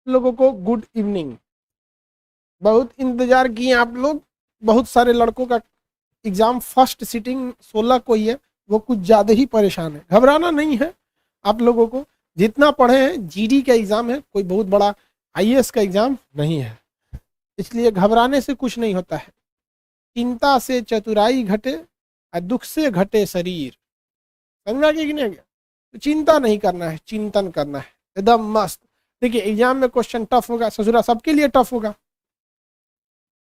लोगों को good evening. बहुत इंतजार किए आप लोग। बहुत सारे लड़कों का एग्जाम फर्स्ट सिटिंग 16 को ही है, वो कुछ ज़्यादा ही परेशान है। घबराना नहीं है आप लोगों को, जितना पढ़े हैं जीडी का एग्जाम है, कोई बहुत बड़ा आईएएस का एग्जाम नहीं है, इसलिए घबराने से कुछ नहीं होता है। चिंता से चतुराई घटे और दुख से घटे शरीर। समझा कि नहीं गया? तो चिंता नहीं करना है, चिंतन करना है एकदम मस्त। देखिए एग्जाम में क्वेश्चन टफ होगा, ससुरा सबके लिए टफ होगा।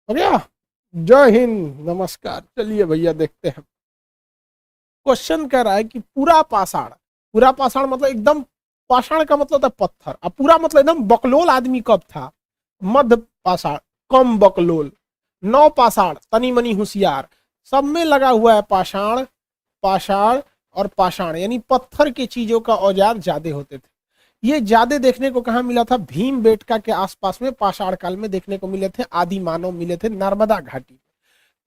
हो गया? जय हिंद, नमस्कार। चलिए भैया देखते हैं। क्वेश्चन कह रहा है कि पूरा पाषाण, पूरा पाषाण मतलब एकदम, पाषाण का मतलब था पत्थर, अब पूरा मतलब एकदम बकलोल आदमी कब था? मध्य पाषाण, कम बकलोल। नौ पाषाण, तनी मनी होशियार। सब में लगा हुआ है पाषाण, पाषाण और पाषाण, यानी पत्थर की चीजों का औजार ज्यादा होते थे। ये ज्यादा देखने को कहाँ मिला था? भीम बेटका के आसपास में पाषाण काल में देखने को मिले थे। आदि मानव मिले थे नर्मदा घाटी में।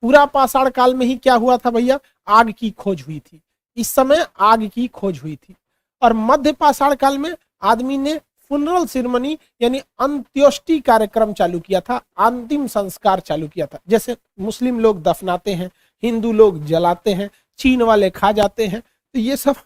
पूरा पाषाण काल में ही क्या हुआ था भैया? आग की खोज हुई थी। इस समय आग की खोज हुई थी। और मध्य पाषाण काल में आदमी ने फुनरल सेरेमनी यानी अंत्योष्टि कार्यक्रम चालू किया था, अंतिम संस्कार चालू किया था। जैसे मुस्लिम लोग दफनाते हैं, हिंदू लोग जलाते हैं, चीन वाले खा जाते हैं, तो ये सब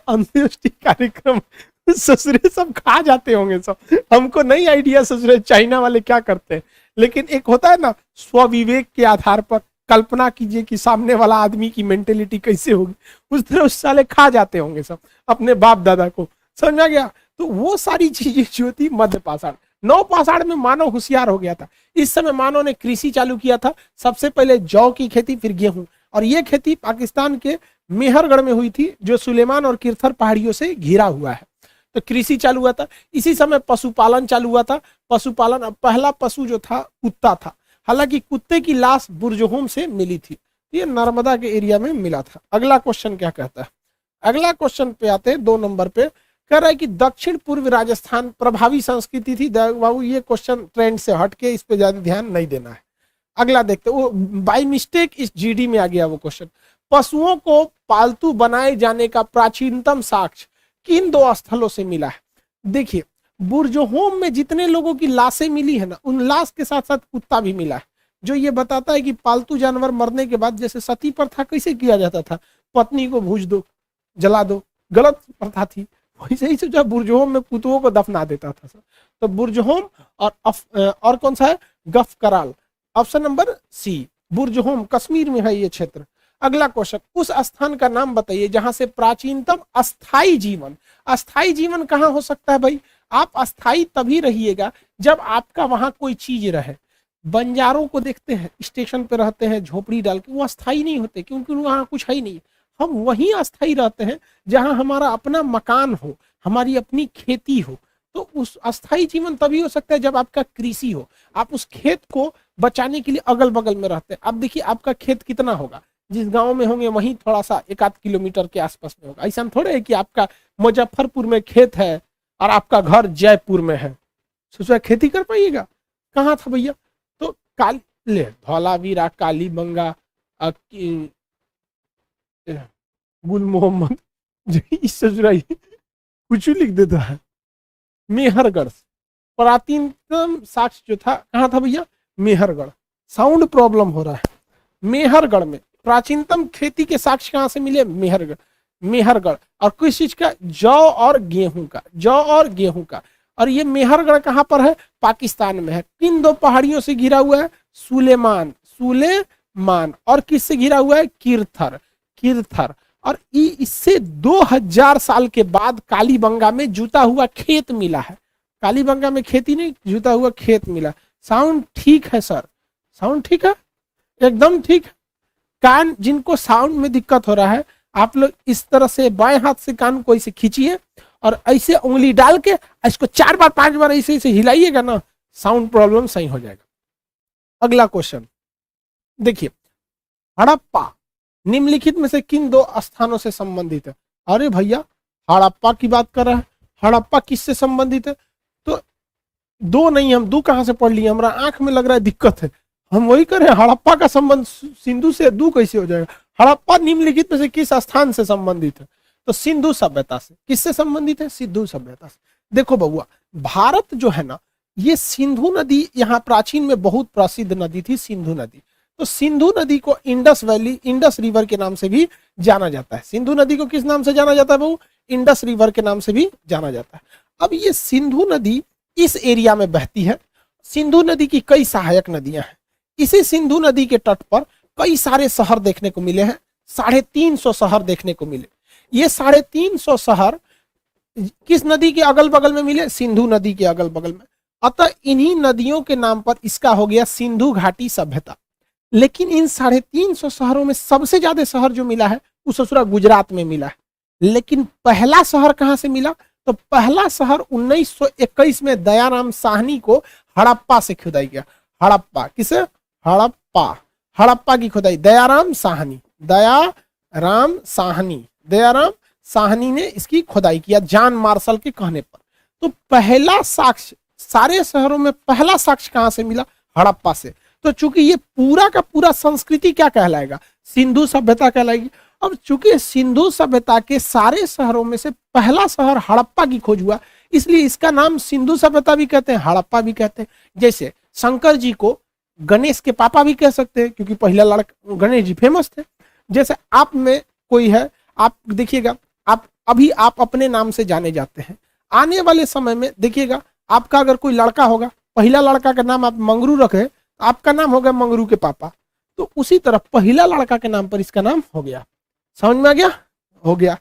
अंत्योष्टि कार्यक्रम ससुरे सब खा जाते होंगे सब। हमको नहीं आइडिया ससुरे चाइना वाले क्या करते हैं, लेकिन एक होता है ना, स्वविवेक के आधार पर कल्पना कीजिए कि सामने वाला आदमी की मेंटेलिटी कैसे होगी, उस तरह उस साले खा जाते होंगे सब अपने बाप दादा को। समझा गया? तो वो सारी चीजें जो थी मध्य पाषाण। नौ पाषाण में मानव होशियार हो गया था। इस समय मानव ने कृषि चालू किया था। सबसे पहले जौ की खेती, फिर गेहूं, और ये खेती पाकिस्तान के मेहरगढ़ में हुई थी, जो सुलेमान और किरथर पहाड़ियों से घिरा हुआ है। तो कृषि चालू हुआ था। इसी समय पशुपालन चालू हुआ था। पशुपालन, अब पहला पशु जो था कुत्ता था। हालांकि कुत्ते की लाश बुर्जहोम से मिली थी, ये नर्मदा के एरिया में मिला था। अगला क्वेश्चन क्या कहता है? अगला क्वेश्चन पे आते हैं 2 नंबर पे। कह रहा है कि दक्षिण पूर्व राजस्थान प्रभावी संस्कृति थी। बाबू ये क्वेश्चन ट्रेंड से हटके, इस पे ज्यादा ध्यान नहीं देना है। अगला देखते, वो बाय मिस्टेक इस जीडी में आ गया वो क्वेश्चन। पशुओं को पालतू बनाए जाने का प्राचीनतम साक्ष्य किन 2 स्थलों से मिला है? देखिए बुर्जहोम में जितने लोगों की लाशें मिली है ना, उन लाश के साथ साथ कुत्ता भी मिला है, जो ये बताता है कि पालतू जानवर मरने के बाद, जैसे सती प्रथा कैसे किया जाता था, पत्नी को भूज दो, जला दो, गलत प्रथा थी, वैसे ही जो बुर्जहोम में पुतुओं को दफना देता था सर। तो बुर्जहोम और कौन सा है? Gufkral. Option number C, Burzahom Kashmir में है ये क्षेत्र। अगला क्वेश्चन, उस स्थान का नाम बताइए जहां से प्राचीनतम अस्थाई जीवन। अस्थाई जीवन कहां हो सकता है भाई? आप अस्थाई तभी रहिएगा जब आपका वहां कोई चीज रहे। बंजारों को देखते हैं स्टेशन पे रहते हैं झोपड़ी डाल के, वो अस्थाई नहीं होते क्योंकि वहां कुछ है ही नहीं। हम वहीं अस्थाई रहते हैं जहां हमारा अपना मकान हो, हमारी अपनी खेती हो। तो उस अस्थाई जीवन तभी हो सकता है जब आपका कृषि हो, आप उस खेत को बचाने के लिए अगल बगल में रहते हैं। अब देखिए आपका खेत कितना होगा, जिस गांव में होंगे वहीं थोड़ा सा 1-8 किलोमीटर के आसपास में होगा। ऐसा थोड़े है कि आपका मुजफ्फरपुर में खेत है और आपका घर जयपुर में है, सोचा खेती कर पाइएगा? कहाँ था भैया? तो काली ले धौलावीरा, काली बंगा, गुल मोहम्मद कुछ लिख देता है। मेहरगढ़, प्राचीनतम साक्ष्य जो था कहाँ था भैया? मेहरगढ़। साउंड प्रॉब्लम हो रहा है। मेहरगढ़ में प्राचीनतम खेती के साक्ष्य कहां से मिले? मेहरगढ़। मेहरगढ़। और किस चीज का? जौ और गेहूं का। जौ और गेहूं का। और ये मेहरगढ़ कहां पर है? पाकिस्तान में है। किन 2 पहाड़ियों से घिरा हुआ है? सुलेमान, सुलेमान। और किससे घिरा हुआ है? किरथर, किरथर। और इससे 2000 साल के बाद कालीबंगा में जुता हुआ खेत मिला है। कालीबंगा में खेती नहीं, जुता हुआ खेत मिला। साउंड ठीक है सर? साउंड ठीक है? एकदम ठीक है। कान जिनको साउंड में दिक्कत हो रहा है, आप लोग इस तरह से बाएं हाथ से कान को ऐसे खींचिए और ऐसे उंगली डाल के इसको 4 बार 5 बार ऐसे ऐसे हिलाइएगा ना, साउंड प्रॉब्लम सही हो जाएगा। अगला क्वेश्चन देखिए, हड़प्पा निम्नलिखित में से किन 2 स्थानों से संबंधित है? अरे भैया हड़प्पा की बात कर रहा है, हड़प्पा किससे संबंधित है? तो 2 नहीं, हम 2 कहां से पढ़ लिए? हमारा आंख में लग रहा है दिक्कत है, हम वही करें। हड़प्पा का संबंध सिंधु से 2 कैसे हो जाएगा? हड़प्पा निम्नलिखित में से किस स्थान से संबंधित है? तो सिंधु सभ्यता से। किससे संबंधित है? सिंधु सभ्यता से। देखो बउआ, भारत जो है ना, ये सिंधु नदी यहाँ प्राचीन में बहुत प्रसिद्ध नदी थी, सिंधु नदी। तो सिंधु नदी को इंडस वैली, इंडस रिवर के नाम से भी जाना जाता है। सिंधु नदी को किस नाम से जाना जाता है बहू? इंडस रिवर के नाम से भी जाना जाता है। अब ये सिंधु नदी इस एरिया में बहती है। सिंधु नदी की कई सहायक नदियां हैं। इसी सिंधु नदी के तट पर कई सारे शहर देखने को मिले हैं। 350 शहर देखने को मिले। ये 350 शहर किस नदी के अगल बगल में मिले? सिंधु नदी के अगल बगल में। अतः इन्हीं नदियों के नाम पर इसका हो गया सिंधु घाटी सभ्यता। लेकिन इन 350 शहरों में सबसे ज्यादा शहर जो मिला है वो ससुरा गुजरात में मिला है। लेकिन पहला शहर कहां से मिला? तो पहला शहर 1921 में दयाराम साहनी को हड़प्पा से खुदाई गया। हड़प्पा किसे? हड़प्पा, हड़प्पा की खुदाई दयाराम साहनी, दयाराम साहनी, दयाराम साहनी ने इसकी खुदाई किया जॉन मार्शल के कहने पर। तो पहला साक्ष्य, सारे शहरों में पहला साक्ष्य कहां से मिला? हड़प्पा से। तो चूंकि ये पूरा का पूरा संस्कृति क्या कहलाएगा? सिंधु सभ्यता कहलाएगी। अब चूंकि सिंधु सभ्यता के सारे शहरों में से पहला शहर हड़प्पा की खोज हुआ, इसलिए इसका नाम सिंधु सभ्यता भी कहते हैं, हड़प्पा भी कहते हैं। जैसे शंकर जी को गणेश के पापा भी कह सकते हैं, क्योंकि पहला लड़का गणेश जी फेमस थे। जैसे आप में कोई है, आप देखिएगा, आप अपने नाम से जाने जाते हैं। आने वाले समय में देखिएगा, आपका अगर कोई लड़का होगा, पहला लड़का का नाम आप मंगरू रखे, आपका नाम होगा मंगरू के पापा। तो उसी तरह पहला लड़का के नाम पर इसका नाम हो गया। समझ में आ गया? हो गया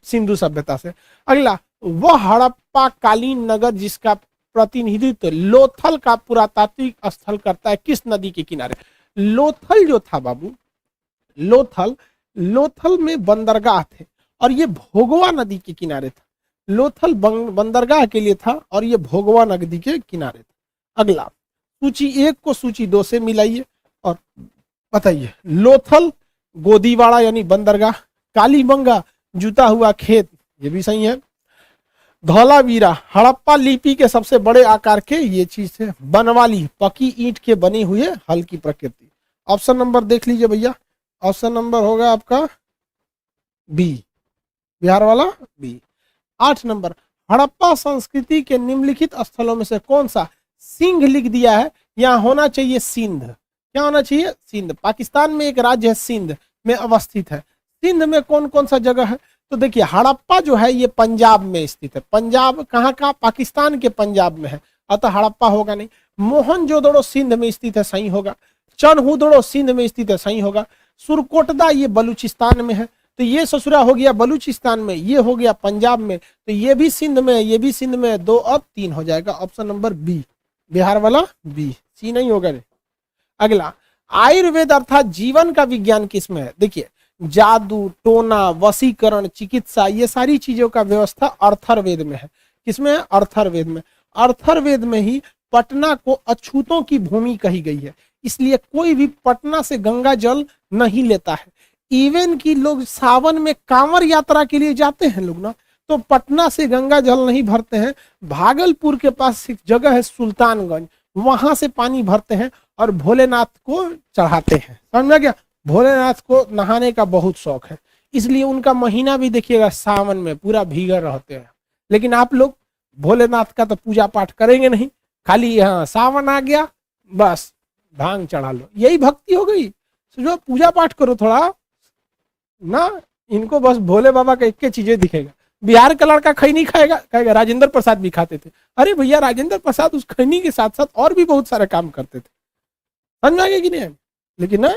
सिंधु सभ्यता से। अगला, वह हड़प्पा कालीन नगर जिसका प्रतिनिधित्व लोथल का पुरातात्विक स्थल करता है किस नदी के किनारे? लोथल जो था बाबू, लोथल में बंदरगाह थे और ये भोगवा नदी के किनारे था। लोथल बंदरगाह के लिए था और ये भोगवा नदी के किनारे था। अगला, सूची 1 को सूची 2 से मिलाइए और बताइए। लोथल गोदीवाड़ा यानी बंदरगाह, कालीबंगा जूता हुआ खेत, ये भी सही है। धौलावीरा हड़प्पा लिपि के सबसे बड़े आकार के ये चीज है। बनवाली पकी ईंट के बने हुए हल की प्रकृति। ऑप्शन नंबर देख लीजिए भैया, ऑप्शन नंबर होगा आपका बी, बिहार वाला बी। 8 नंबर, हड़प्पा संस्कृति के निम्नलिखित स्थलों में से कौन सा? सिंध लिख दिया है, यहाँ होना चाहिए सिंध। क्या होना चाहिए? सिंध। पाकिस्तान में एक राज्य है सिंध में अवस्थित है। सिंध में कौन कौन सा जगह है? तो देखिए, हड़प्पा जो है ये पंजाब में स्थित है। पंजाब कहाँ का? पाकिस्तान के पंजाब में है, अतः हड़प्पा होगा नहीं। मोहनजोदड़ो सिंध में स्थित है, सही होगा। चनहुदड़ो सिंध में स्थित है, सही होगा। सुरकोटदा ये बलूचिस्तान में है, तो ये ससुरा हो गया बलूचिस्तान में, ये हो गया पंजाब में, तो ये भी सिंध में, ये भी सिंध में। 2 और 3 हो जाएगा। ऑप्शन नंबर बी, बिहार वाला बी, सी नहीं होगा रे। अगला, आयुर्वेद अर्थात जीवन का विज्ञान किसमें है? देखिए, जादू, टोना, वशीकरण, चिकित्सा, ये सारी चीजों का व्यवस्था अर्थरवेद में है। किसमें है? अर्थरवेद में। अर्थरवेद में ही पटना को अछूतों की भूमि कही गई है, इसलिए कोई भी पटना से गंगा जल नहीं लेता है। इवन कि लोग सावन में कांवर यात्रा के लिए जाते हैं लोग ना, तो पटना से गंगा जल नहीं भरते हैं। भागलपुर के पास एक जगह है सुल्तानगंज, वहां से पानी भरते हैं और भोलेनाथ को चढ़ाते हैं। समझ में गया? भोलेनाथ को नहाने का बहुत शौक है, इसलिए उनका महीना भी देखिएगा सावन में पूरा भीगर रहते हैं। लेकिन आप लोग भोलेनाथ का तो पूजा पाठ करेंगे नहीं, खाली यहाँ सावन आ गया बस भांग चढ़ा लो, यही भक्ति हो गई। जो पूजा पाठ करो थोड़ा ना, इनको बस भोले बाबा का एक चीजें दिखेगा। बिहार का लड़का खैनी खाएगा, कहेगा राजेंद्र प्रसाद भी खाते थे। अरे भैया, राजेंद्र प्रसाद उस खैनी के साथ साथ और भी बहुत सारे काम करते थे। समझ में आ गया कि नहीं? लेकिन ना,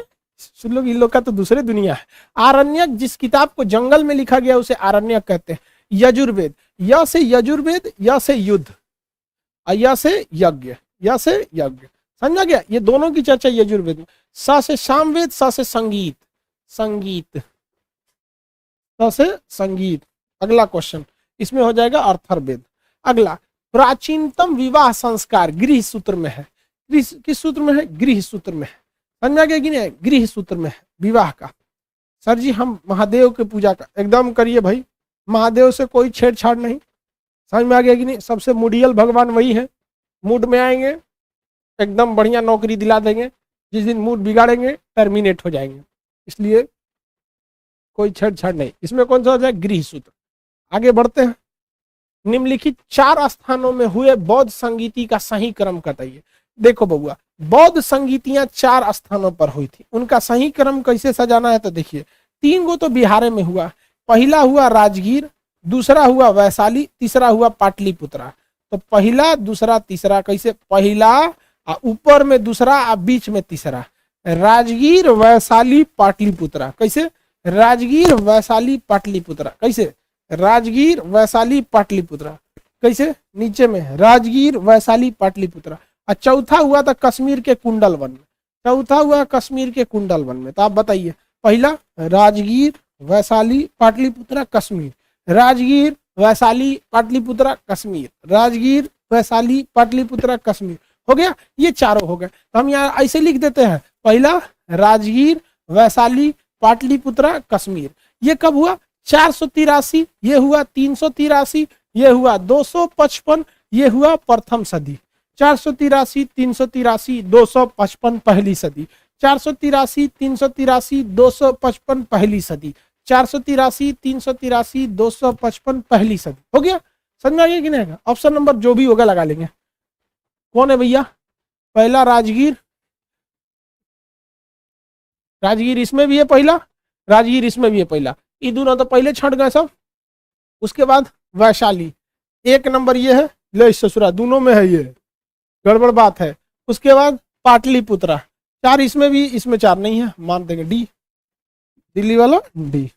लोग इन लोग का तो दूसरे दुनिया है। आरण्यक, जिस किताब को जंगल में लिखा गया उसे आरण्यक कहते हैं। यजुर्वेद, य से यजुर्वेद, य से युद्ध, य से यज्ञ, य से यज्ञ। समझा गया? ये दोनों की चर्चा यजुर्वेद में। स से सामवेद, स से संगीत, संगीत, स से संगीत। अगला क्वेश्चन इसमें हो जाएगा अर्थरवेद। अगला, प्राचीनतम विवाह संस्कार गृह सूत्र में है। किस सूत्र में है? गृह सूत्र में है। समझा गया कि नहीं? गृह सूत्र में है विवाह का। सर जी, हम महादेव के पूजा का एकदम करिए भाई, महादेव से कोई छेड़छाड़ नहीं। समझ में आ गया कि नहीं? सबसे मुडियल भगवान वही है। मूड में आएंगे एकदम बढ़िया नौकरी दिला देंगे, जिस दिन मूड बिगाड़ेंगे टर्मिनेट हो जाएंगे, इसलिए कोई छेड़छाड़ नहीं। इसमें कौन सा हो जाए? गृह सूत्र। आगे बढ़ते हैं। निम्नलिखित 4 स्थानों में हुए बौद्ध संगीति का सही क्रम बताइए। देखो बबुआ, बौद्ध संगीतियां 4 स्थानों पर हुई थी, उनका सही क्रम कैसे सजाना है तो देखिए, 3 गो तो बिहार में हुआ। पहला हुआ राजगीर, दूसरा हुआ वैशाली, तीसरा हुआ पाटलिपुत्रा। तो पहला, दूसरा, तीसरा कैसे, पहला ऊपर में दूसरा बीच में तीसरा, राजगीर वैशाली पाटलिपुत्रा। कैसे, राजगीर वैशाली पाटलिपुत्रा। कैसे, राजगीर वैशाली पाटलिपुत्रा। कैसे, नीचे में राजगीर वैशाली पाटलिपुत्रा। और चौथा हुआ था कश्मीर के कुंडल वन में, चौथा हुआ कश्मीर के कुंडल वन में। तो आप बताइए, पहला राजगीर वैशाली पाटलिपुत्रा कश्मीर, राजगीर वैशाली पाटलिपुत्रा कश्मीर, राजगीर वैशाली पाटलिपुत्रा कश्मीर। हो गया, ये चारों हो गए। तो हम यहाँ ऐसे लिख देते हैं, पहला राजगीर वैशाली पाटलिपुत्रा कश्मीर। ये कब हुआ, 483, ये हुआ 383, ये हुआ 255, ये हुआ प्रथम सदी। 483, 383, 255 पहली सदी, 483, 383, 255 पहली सदी, 483, 383, 255 पहली सदी। हो गया, समझ में आ गया कि नहीं? ऑप्शन नंबर जो भी होगा लगा लेंगे। कौन है भैया, पहला राजगीर, राजगीर इसमें भी है पहला, राजगीर इसमें भी है पहला, ये दोनों तो पहले छट गए सब। उसके बाद वैशाली, 1 नंबर ये है, ले ससुरा दोनों में है, ये गड़बड़ बात है। उसके बाद पाटलिपुत्रा, 4 इसमें भी, इसमें 4 नहीं है, मान देंगे डी, दिल्ली वाला डी।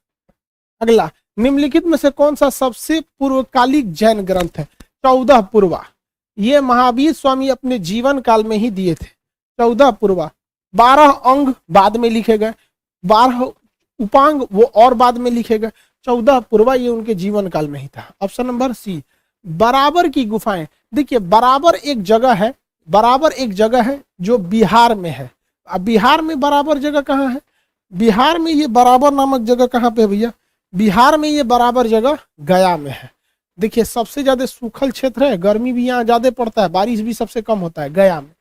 अगला, निम्नलिखित में से कौन सा सबसे पूर्वकालिक जैन ग्रंथ है? 14 पूर्वा, ये महावीर स्वामी अपने जीवन काल में ही दिए थे। 14 पूर्वा, 12 अंग बाद में लिखे गए, 12 उपांग वो और बाद में लिखे गए। 14 पूर्वा ये उनके जीवन काल में ही था। Option number C. बराबर की गुफाएं, देखिए बराबर एक जगह है, बराबर एक जगह है जो बिहार में है। अब बिहार में बराबर जगह कहाँ है? बिहार में ये बराबर नामक जगह कहाँ पे है भैया? बिहार में ये बराबर जगह गया में है। देखिए सबसे ज्यादा सूखल क्षेत्र है, गर्मी भी यहाँ ज्यादा पड़ता है, बारिश भी सबसे कम होता है, गया में।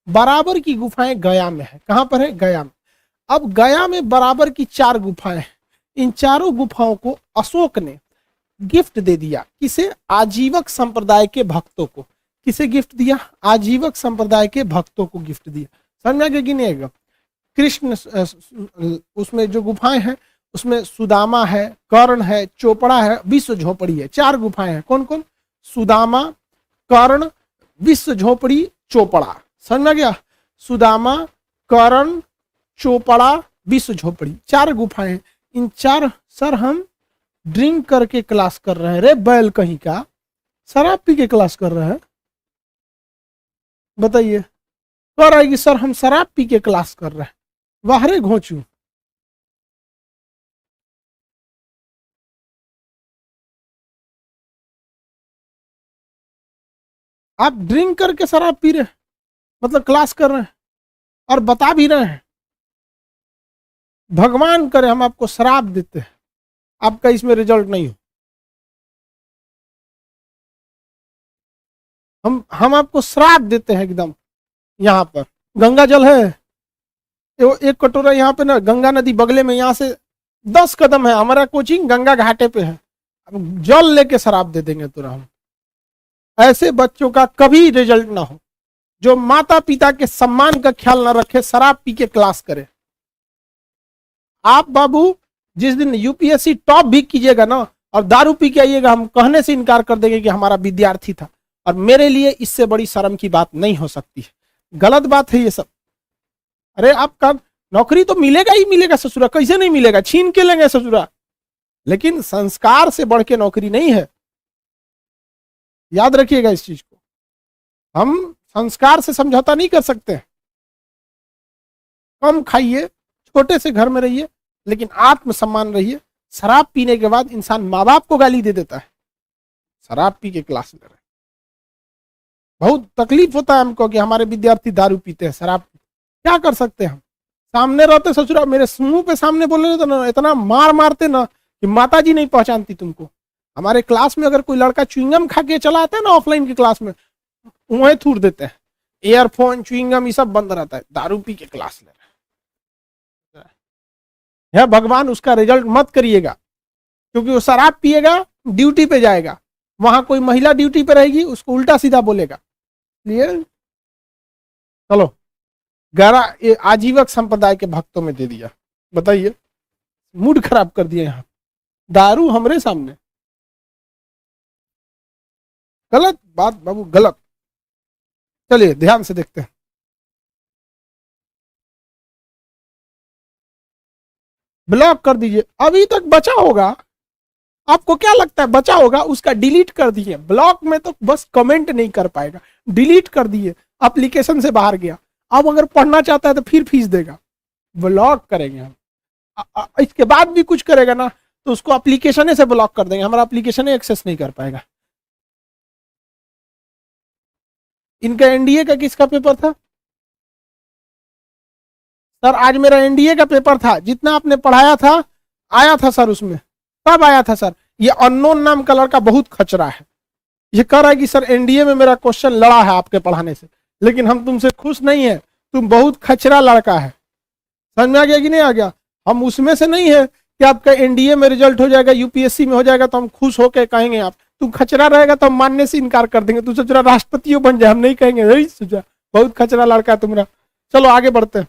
बराबर की गुफाएं गया में है। कहाँ पर है? गया में। अब गया में बराबर की 4 गुफाएं, इन चारों गुफाओं को अशोक ने गिफ्ट दे दिया। किसे? आजीवक संप्रदाय के भक्तों को। किसे गिफ्ट दिया? आजीवक संप्रदाय के भक्तों को गिफ्ट दिया। समझ में आ गया कि नहीं आएगा? कृष्ण, उसमें जो गुफाएं हैं उसमें सुदामा है, कर्ण है, चोपड़ा है, विश्व झोपड़ी है। 4 गुफाएं हैं। कौन कौन? सुदामा, कर्ण, विश्व झोपड़ी, चोपड़ा। समझ में आ गया? सुदामा, कर्ण, चोपड़ा, विश्व झोपड़ी, 4 गुफाएं हैं। इन 4, सर हम ड्रिंक करके क्लास कर रहे हैं, रे बैल कहीं का, शराब पी के क्लास कर रहे हैं, बताइए। कह रहा है कि सर हम शराब पी के क्लास कर रहे हैं, वाहरे घोंचू। आप ड्रिंक करके शराब पी रहे हैं, मतलब क्लास कर रहे हैं और बता भी रहे हैं। भगवान करे हम आपको शराब देते हैं, आपका इसमें रिजल्ट नहीं हो। हम आपको श्राप देते हैं एकदम। यहाँ पर गंगा जल है, एक कटोरा यहाँ पे ना, गंगा नदी बगले में, यहाँ से 10 कदम है हमारा कोचिंग, गंगा घाटे पे है। जल लेके शराब दे देंगे तुरंत हम। ऐसे बच्चों का कभी रिजल्ट ना हो जो माता पिता के सम्मान का ख्याल ना रखे, शराब पी के क्लास करे। आप बाबू जिस दिन यूपीएससी टॉप भी कीजिएगा ना और दारू पी के आइएगा, हम कहने से इनकार कर देंगे कि हमारा विद्यार्थी था। और मेरे लिए इससे बड़ी शर्म की बात नहीं हो सकती है, गलत बात है ये सब। अरे आपका नौकरी तो मिलेगा ही मिलेगा ससुरा, कैसे नहीं मिलेगा, छीन के लेंगे ससुरा, लेकिन संस्कार से बढ़ के नौकरी नहीं है। याद रखिएगा इस चीज को, हम संस्कार से समझौता नहीं कर सकते। कम खाइए, छोटे से घर में रहिए, लेकिन आत्मसम्मान रहिए। शराब पीने के बाद इंसान माँ बाप को गाली दे देता है, शराब पी के क्लास ले रहे। बहुत तकलीफ होता है हमको कि हमारे विद्यार्थी दारू पीते हैं, शराब पीते। क्या कर सकते हैं हम? सामने रहते ससुरा, मेरे मुंह पे सामने बोले तो ना इतना मार मारते ना कि माता जी नहीं पहचानती तुमको। हमारे क्लास में अगर कोई लड़का च्युइंगम खा के चला आता है ना ऑफलाइन की क्लास में, वहीं थूर देते हैं। ईयरफोन, च्युइंगम ये सब बंद रहता है, दारू पी के क्लास ले रहे हैं। भगवान उसका रिजल्ट मत करिएगा, क्योंकि वो शराब पिएगा, ड्यूटी पे जाएगा, वहां कोई महिला ड्यूटी पे रहेगी, उसको उल्टा सीधा बोलेगा। क्लियर? चलो, गहरा आजीवक संप्रदाय के भक्तों में दे दिया। बताइए, मूड खराब कर दिया यहाँ, दारू हमरे सामने। गलत बात बाबू, गलत। चलिए ध्यान से देखते हैं। ब्लॉक कर दीजिए। अभी तक बचा होगा, आपको क्या लगता है बचा होगा? उसका डिलीट कर दिए। ब्लॉक में तो बस कमेंट नहीं कर पाएगा, डिलीट कर दिए, एप्लीकेशन से बाहर गया। अब अगर पढ़ना चाहता है तो फिर फीस देगा। ब्लॉक करेंगे हम। इसके बाद भी कुछ करेगा ना तो उसको एप्लीकेशन से ब्लॉक कर देंगे, हमारा एप्लीकेशन एक्सेस नहीं कर पाएगा। इनका एनडीए का किसका पेपर था सर? आज मेरा एनडीए का पेपर था, जितना आपने पढ़ाया था आया था सर, उसमें सब आया था सर। ये अननोन नाम का लड़का बहुत खचरा है, ये कह रहा है कि सर एनडीए में मेरा क्वेश्चन लड़ा है आपके पढ़ाने से, लेकिन हम तुमसे खुश नहीं है, तुम बहुत खचरा लड़का है। समझ में आ गया कि नहीं आ गया? हम उसमें से नहीं है कि आपका एनडीए में रिजल्ट हो जाएगा, यूपीएससी में हो जाएगा तो हम खुश होकर कहेंगे आप, तुम खचरा रहेगा तो हम मानने से इनकार कर देंगे। तू सोच रहा राष्ट्रपति बन जाए, हम नहीं कहेंगे यही सोचा, बहुत खचरा लड़का है तुम्हारा। चलो आगे बढ़ते हैं।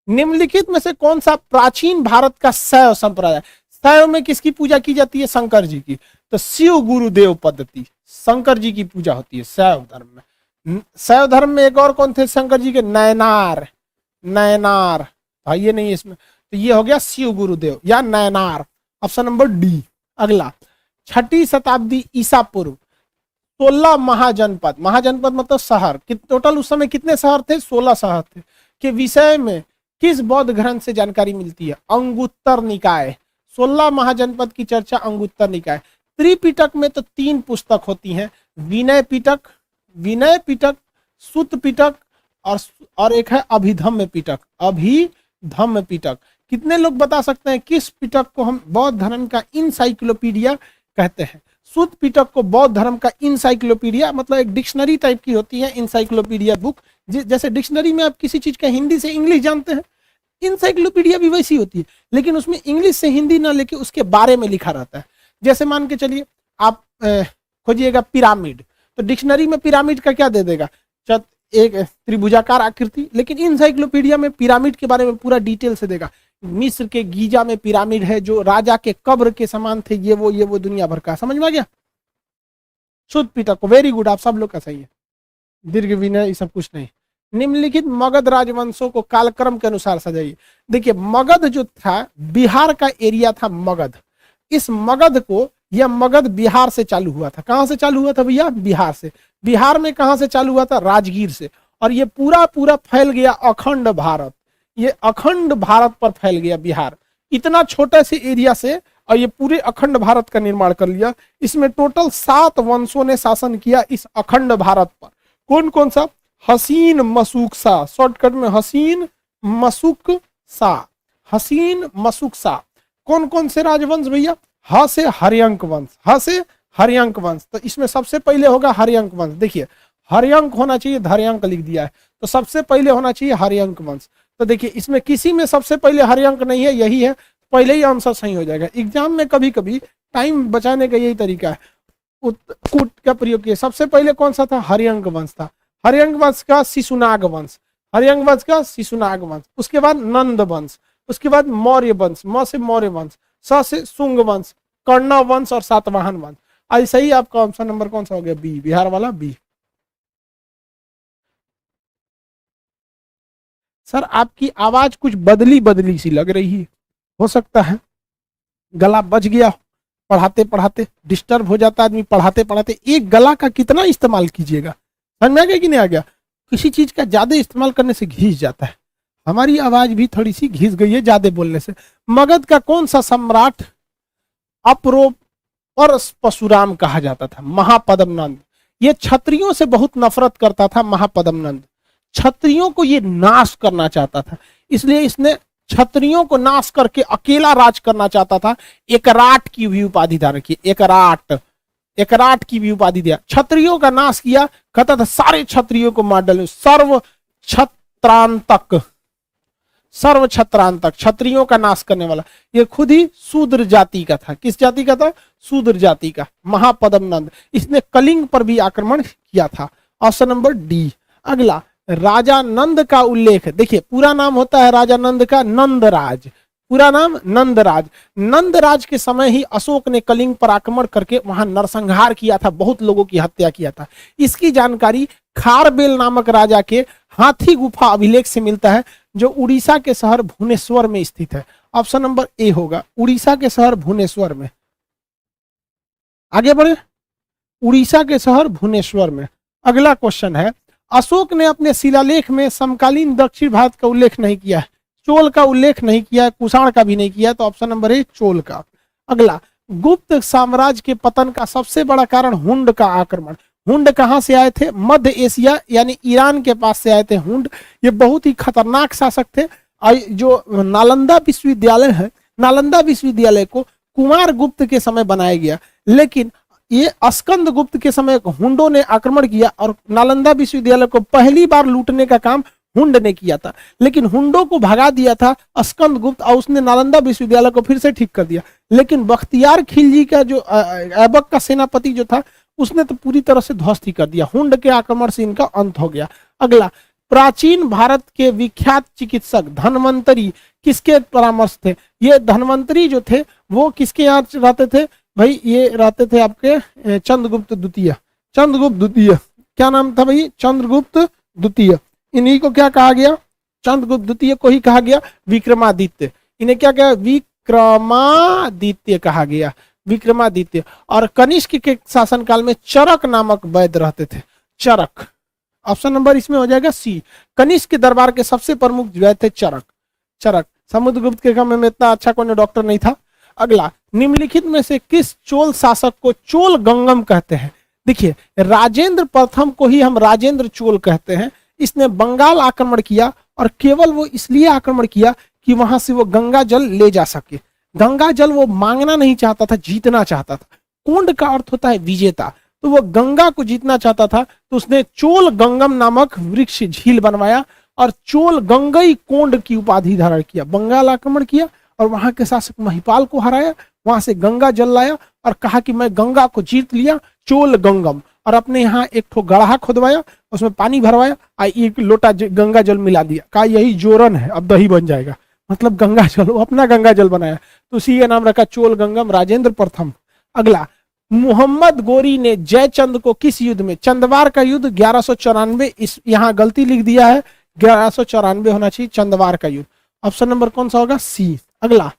निम्नलिखित में से कौन सा प्राचीन भारत का शैव संप्रदाय? शैव में किसकी पूजा की जाती है? शंकर जी की। तो शिव गुरुदेव पद्धति, शंकर जी की पूजा होती है शैव धर्म में। शैव धर्म में एक और कौन थे शंकर जी के? नयनार। नयनार भाई ये नहीं है इसमें, तो ये हो गया शिव गुरुदेव या नयनार। Option number D. अगला, 6ठी शताब्दी ईसा पूर्व 16 महाजनपद, महाजनपद मतलब शहर, टोटल उस समय कितने शहर थे? 16 शहर थे, के विषय में किस बौद्ध ग्रंथ से जानकारी मिलती है? अंगुत्तर निकाय। 16 महाजनपद की चर्चा अंगुत्तर निकाय। त्रिपिटक में तो 3 पुस्तक होती हैं, विनय पिटक, विनय पिटक, सुत पिटक और एक है अभिधम्म पिटक। अभिधम्म पिटक। कितने लोग बता सकते हैं किस पिटक को हम बौद्ध धर्म का इंसाइक्लोपीडिया कहते हैं? सुत पिटक को बौद्ध धर्म का इंसाइक्लोपीडिया मतलब एक डिक्शनरी टाइप की होती है, इंसाइक्लोपीडिया बुक। जैसे डिक्शनरी में आप किसी चीज का हिंदी से इंग्लिश जानते हैं, इंसाइक्लोपीडिया भी वैसी होती है, लेकिन उसमें इंग्लिश से हिंदी ना लेके उसके बारे में लिखा रहता है। जैसे मान के चलिए आप खोजिएगा पिरामिड, तो डिक्शनरी में पिरामिड का क्या दे देगा? एक त्रिभुजाकार आकृति, लेकिन इंसाइक्लोपीडिया में पिरामिड के बारे में पूरा डिटेल से देगा। मिस्र के गीजा में पिरामिड है जो राजा के कब्र के समान थे, ये वो दुनिया भर का। समझ में आ गया? शुद्ध पिटक, वेरी गुड, आप सब लोग का सही है। दीर्घ विनय ये सब कुछ नहीं। निम्नलिखित मगध राजवंशों को कालक्रम के अनुसार सजाइए। देखिए मगध जो था बिहार का एरिया था मगध। इस मगध को, यह मगध बिहार से चालू हुआ था। कहां से चालू हुआ था भैया? बिहार से। बिहार में कहां से चालू हुआ था? राजगीर से। और ये पूरा फैल गया अखंड भारत। ये अखंड भारत पर फैल गया बिहार, इतना छोटे से एरिया से, और ये पूरे अखंड भारत का निर्माण कर लिया। इसमें टोटल 7 वंशों ने शासन किया इस अखंड भारत पर। कौन कौन सा? हसीन मसूक सा, शॉर्टकट में हसीन मसूक सा। हसीन मसूक सा। कौन कौन से राजवंश भैया? ह से हर्यंक वंश, ह से हर्यंक वंश। तो इसमें सबसे पहले होगा हर्यंक वंश। देखिए हर्यंक होना चाहिए, धर्यंक लिख दिया है, तो सबसे पहले होना चाहिए हर्यंक वंश। तो देखिए इसमें किसी में सबसे पहले हर्यंक नहीं है, यही है, पहले ही आंसर सही हो जाएगा। एग्जाम में कभी कभी टाइम बचाने का यही तरीका है, कूट का प्रयोग किया। सबसे पहले कौन सा था? हर्यंक वंश था। हर्यंक वंश का शिशुनाग वंश, हर्यंक वंश का शिशुनाग वंश। उसके बाद नंद वंश, उसके बाद मौर्य वंश, म से मौर्य वंश, स से शुंग वंश, कर्ण वंश और सातवाहन वंश। ऐसा ही आपका ऑप्शन नंबर कौन सा हो गया? बी, बिहार वाला बी। सर आपकी आवाज कुछ बदली सी लग रही है, हो सकता है गला बच गया, पढ़ाते पढ़ाते डिस्टर्ब हो जाता है आदमी, पढ़ाते पढ़ाते। एक गला का कितना इस्तेमाल कीजिएगा? समझ में आ गया कि नहीं आ गया? किसी चीज का ज्यादा इस्तेमाल करने से घिस जाता है। हमारी आवाज भी थोड़ी सी घिस गई है ज्यादा बोलने से। मगध का कौन सा सम्राट अप्रो और परशुराम कहा जाता था? महापद्मनंद। ये क्षत्रियों से बहुत नफरत करता था महापद्मनंद, क्षत्रियों को ये नाश करना चाहता था, इसलिए इसने क्षत्रियों को नाश करके अकेला राज करना चाहता था। एकराट की भी उपाधि धारण की, एकराट की भी उपाधि दिया। क्षत्रियों का नाश किया, कहता था सारे क्षत्रियों को मार डालूं, सर्व क्षत्रांतक, सर्व छत्रांतक, क्षत्रियों का नाश करने वाला। ये खुद ही शूद्र जाति का था। किस जाति का था? शूद्र जाति का। महापद्म नंद, इसने कलिंग पर भी आक्रमण किया था। Option number D. अगला, राजा नंद का उल्लेख, देखिए पूरा नाम होता है राजा नंद का नंदराज, पूरा नाम नंदराज। नंदराज के समय ही अशोक ने कलिंग पर आक्रमण करके वहां नरसंहार किया था, बहुत लोगों की हत्या किया था। इसकी जानकारी खारबेल नामक राजा के हाथी गुफा अभिलेख से मिलता है, जो उड़ीसा के शहर भुवनेश्वर में स्थित है। ऑप्शन नंबर ए होगा, उड़ीसा के शहर भुवनेश्वर में। आगे बढ़े, उड़ीसा के शहर भुवनेश्वर में। अगला क्वेश्चन है, अशोक ने अपने शिलालेख में समकालीन दक्षिण भारत का उल्लेख नहीं किया है, चोल का उल्लेख नहीं किया है, कुषाण का भी नहीं किया है, तो ऑप्शन नंबर ए चोल का। अगला, गुप्त साम्राज्य के पतन का सबसे बड़ा कारण हुंड का आक्रमण। हुंड कहां से आए थे? मध्य एशिया यानी ईरान के पास से आए थे हुंड। ये बहुत ही खतरनाक शासक थे। जो नालंदा विश्वविद्यालय है, नालंदा विश्वविद्यालय को कुमार गुप्त के समय बनाया गया, लेकिन ये स्कंद गुप्त के समय हुंडों ने आक्रमण किया और नालंदा विश्वविद्यालय को पहली बार लूटने का काम हुंड ने किया था। लेकिन हुंडों को भगा दिया था स्कंद गुप्त और उसने नालंदा विश्वविद्यालय को फिर से ठीक कर दिया। लेकिन बख्तियार खिलजी का जो ऐबक का सेनापति जो था, उसने तो पूरी तरह से ध्वस्त ही कर दिया। हुंड के आक्रमण से इनका अंत हो गया। अगला, प्राचीन भारत के विख्यात चिकित्सक धन्वंतरी किसके परामर्श थे? ये धन्वंतरी जो थे वो किसके यहाँ रहते थे भाई? ये रहते थे आपके चंद्रगुप्त द्वितीय। चंद्रगुप्त द्वितीय, क्या नाम था भाई? चंद्रगुप्त द्वितीय। इन्हीं को क्या कहा गया? चंद्रगुप्त द्वितीय को ही कहा गया विक्रमादित्य। इन्हें क्या कहा? विक्रमादित्य कहा गया, विक्रमादित्य। और कनिष्क के शासनकाल में चरक नामक वैद्य रहते थे, चरक। ऑप्शन नंबर इसमें हो जाएगा सी। कनिष्क के दरबार के सबसे प्रमुख वैद्य थे चरक। चरक, समुद्रगुप्त के समय में इतना अच्छा कोई डॉक्टर नहीं था। अगला, निम्नलिखित में से किस चोल शासक को चोल गंगम कहते हैं? देखिए, राजेंद्र प्रथम को ही हम राजेंद्र चोल कहते हैं। इसने बंगाल आक्रमण किया और केवल वो इसलिए आक्रमण किया कि वहां से वो गंगा जल ले जा सके। गंगा जल वो मांगना नहीं चाहता था, जीतना चाहता था। कोंड का अर्थ होता है विजेता, तो वो गंगा को जीतना चाहता था, तो उसने चोल गंगम नामक वृक्ष झील बनवाया और चोल गंगई कोंड की उपाधि धारण किया। बंगाल आक्रमण किया और वहां के शासक महिपाल को हराया, वहां से गंगा जल लाया और कहा कि मैं गंगा को जीत लिया, चोल गंगम। और अपने यहाँ एक ठो गढ़ा खुदवाया, उसमें पानी भरवाया, एक लोटा गंगा जल मिला दिया, कहा यही जोरन है, अब दही बन जाएगा। मतलब गंगा जल, अपना गंगा जल बनाया, तो उसी का नाम रखा चोल गंगम, राजेंद्र प्रथम। अगला, मोहम्मद गोरी ने जयचंद को किस युद्ध में? चंदवार का युद्ध 1194, इस यहाँ गलती लिख दिया है, 1194 होना चाहिए, चंदवार का युद्ध। ऑप्शन नंबर कौन सा होगा? सी। अगला,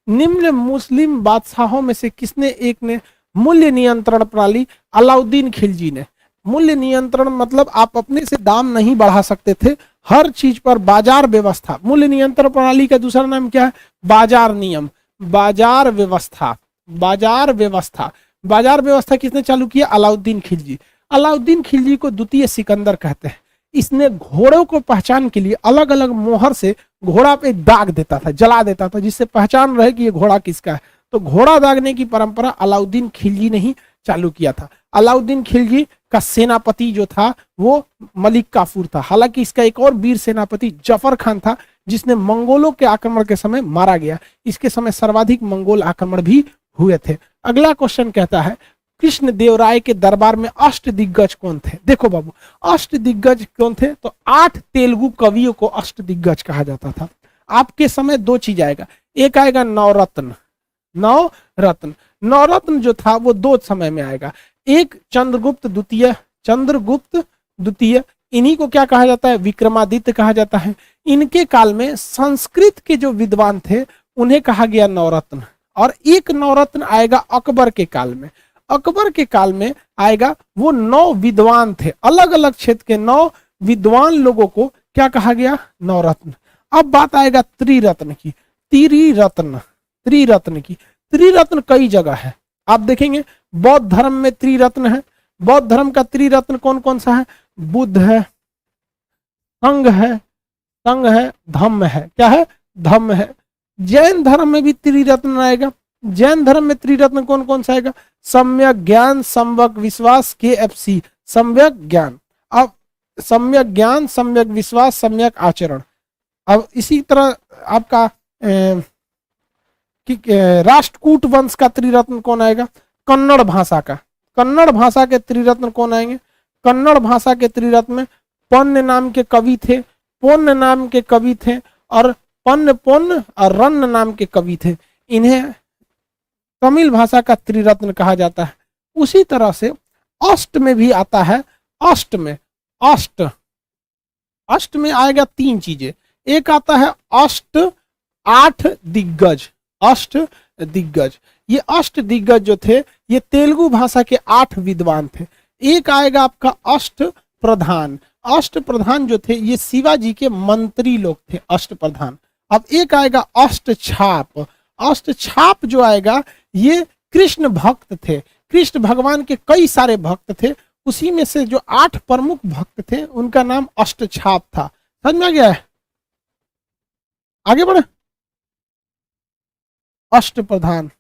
निम्न मुस्लिम बादशाहों में से किसने एक ने मूल्य नियंत्रण प्रणाली? अलाउद्दीन खिलजी ने। मूल्य नियंत्रण मतलब आप अपने से दाम नहीं बढ़ा सकते थे, हर चीज पर बाजार व्यवस्था। मूल्य नियंत्रण प्रणाली का दूसरा नाम क्या है? बाजार नियम, बाजार व्यवस्था, बाजार व्यवस्था। बाजार व्यवस्था किसने चालू किया? अलाउद्दीन खिलजी। अलाउद्दीन खिलजी को द्वितीय सिकंदर कहते हैं। इसने घोड़ों को पहचान के लिए अलग अलग मोहर से घोड़ा पे दाग देता था, जला देता था, जिससे पहचान रहे कि ये घोड़ा किसका है। तो घोड़ा दागने की परंपरा अलाउद्दीन खिलजी ने ही चालू किया था। अलाउद्दीन खिलजी का सेनापति जो था वो मलिक काफूर था। हालांकि इसका एक और वीर सेनापति जफर खान था, जिसने मंगोलों के आक्रमण के समय मारा गया। इसके समय सर्वाधिक मंगोल आक्रमण भी हुए थे। अगला क्वेश्चन कहता है, कृष्ण देव राय के दरबार में अष्ट दिग्गज कौन थे? देखो बाबू, अष्ट दिग्गज कौन थे? तो 8 तेलुगु कवियों को अष्ट दिग्गज कहा जाता था। आपके समय 2 चीज आएगा, एक आएगा नवरत्न। नवरत्न, नवरत्न जो था वो 2 समय में आएगा। एक चंद्रगुप्त द्वितीय, चंद्रगुप्त द्वितीय, इन्हीं को क्या कहा जाता है? विक्रमादित्य कहा जाता है। इनके काल में संस्कृत के जो विद्वान थे उन्हें कहा गया नवरत्न। और एक नवरत्न आएगा अकबर के काल में। अकबर के काल में आएगा, वो 9 विद्वान थे, अलग अलग क्षेत्र के 9 विद्वान लोगों को क्या कहा गया? नवरत्न। अब बात आएगा त्रिरत्न की, त्रिरत्न, त्रिरत्न की। त्रिरत्न कई जगह है, आप देखेंगे बौद्ध धर्म में त्रिरत्न है। बौद्ध धर्म का त्रिरत्न कौन कौन सा है? बुद्ध है, संघ है, संघ है, धम्म है। क्या है? धम्म है। जैन धर्म में भी त्रिरत्न आएगा। जैन धर्म में त्रिरत्न कौन कौन सा आएगा? सम्यक ज्ञान, सम्यक विश्वास, KFC, सम्यक ज्ञान। अब सम्यक ज्ञान, सम्यक विश्वास, सम्यक आचरण। अब इसी तरह आपका राष्ट्रकूट वंश का त्रिरत्न कौन आएगा? कन्नड़ भाषा का, कन्नड़ भाषा के त्रिरत्न कौन आएंगे? कन्नड़ भाषा के त्रिरत्न में पन्न नाम के कवि थे, पोन्न नाम के कवि थे और पन्न पोन्न और रन्न नाम के कवि थे। इन्हें तमिल भाषा का त्रिरत्न कहा जाता है। उसी तरह से अष्ट में भी आता है। अष्ट में अष्ट में आएगा तीन चीजें। एक आता है अष्ट आठ दिग्गज, अष्ट दिग्गज। ये अष्ट दिग्गज जो थे ये तेलुगु भाषा के 8 विद्वान थे। एक आएगा आपका अष्ट प्रधान। अष्ट प्रधान जो थे ये शिवाजी के मंत्री लोग थे, अष्ट प्रधान। अब एक आएगा अष्ट छाप। अष्ट छाप जो आएगा ये कृष्ण भक्त थे, कृष्ण भगवान के कई सारे भक्त थे, उसी में से जो 8 प्रमुख भक्त थे उनका नाम अष्ट छाप था। समझ में आ गया है? आगे बढ़े। अष्ट प्रधान,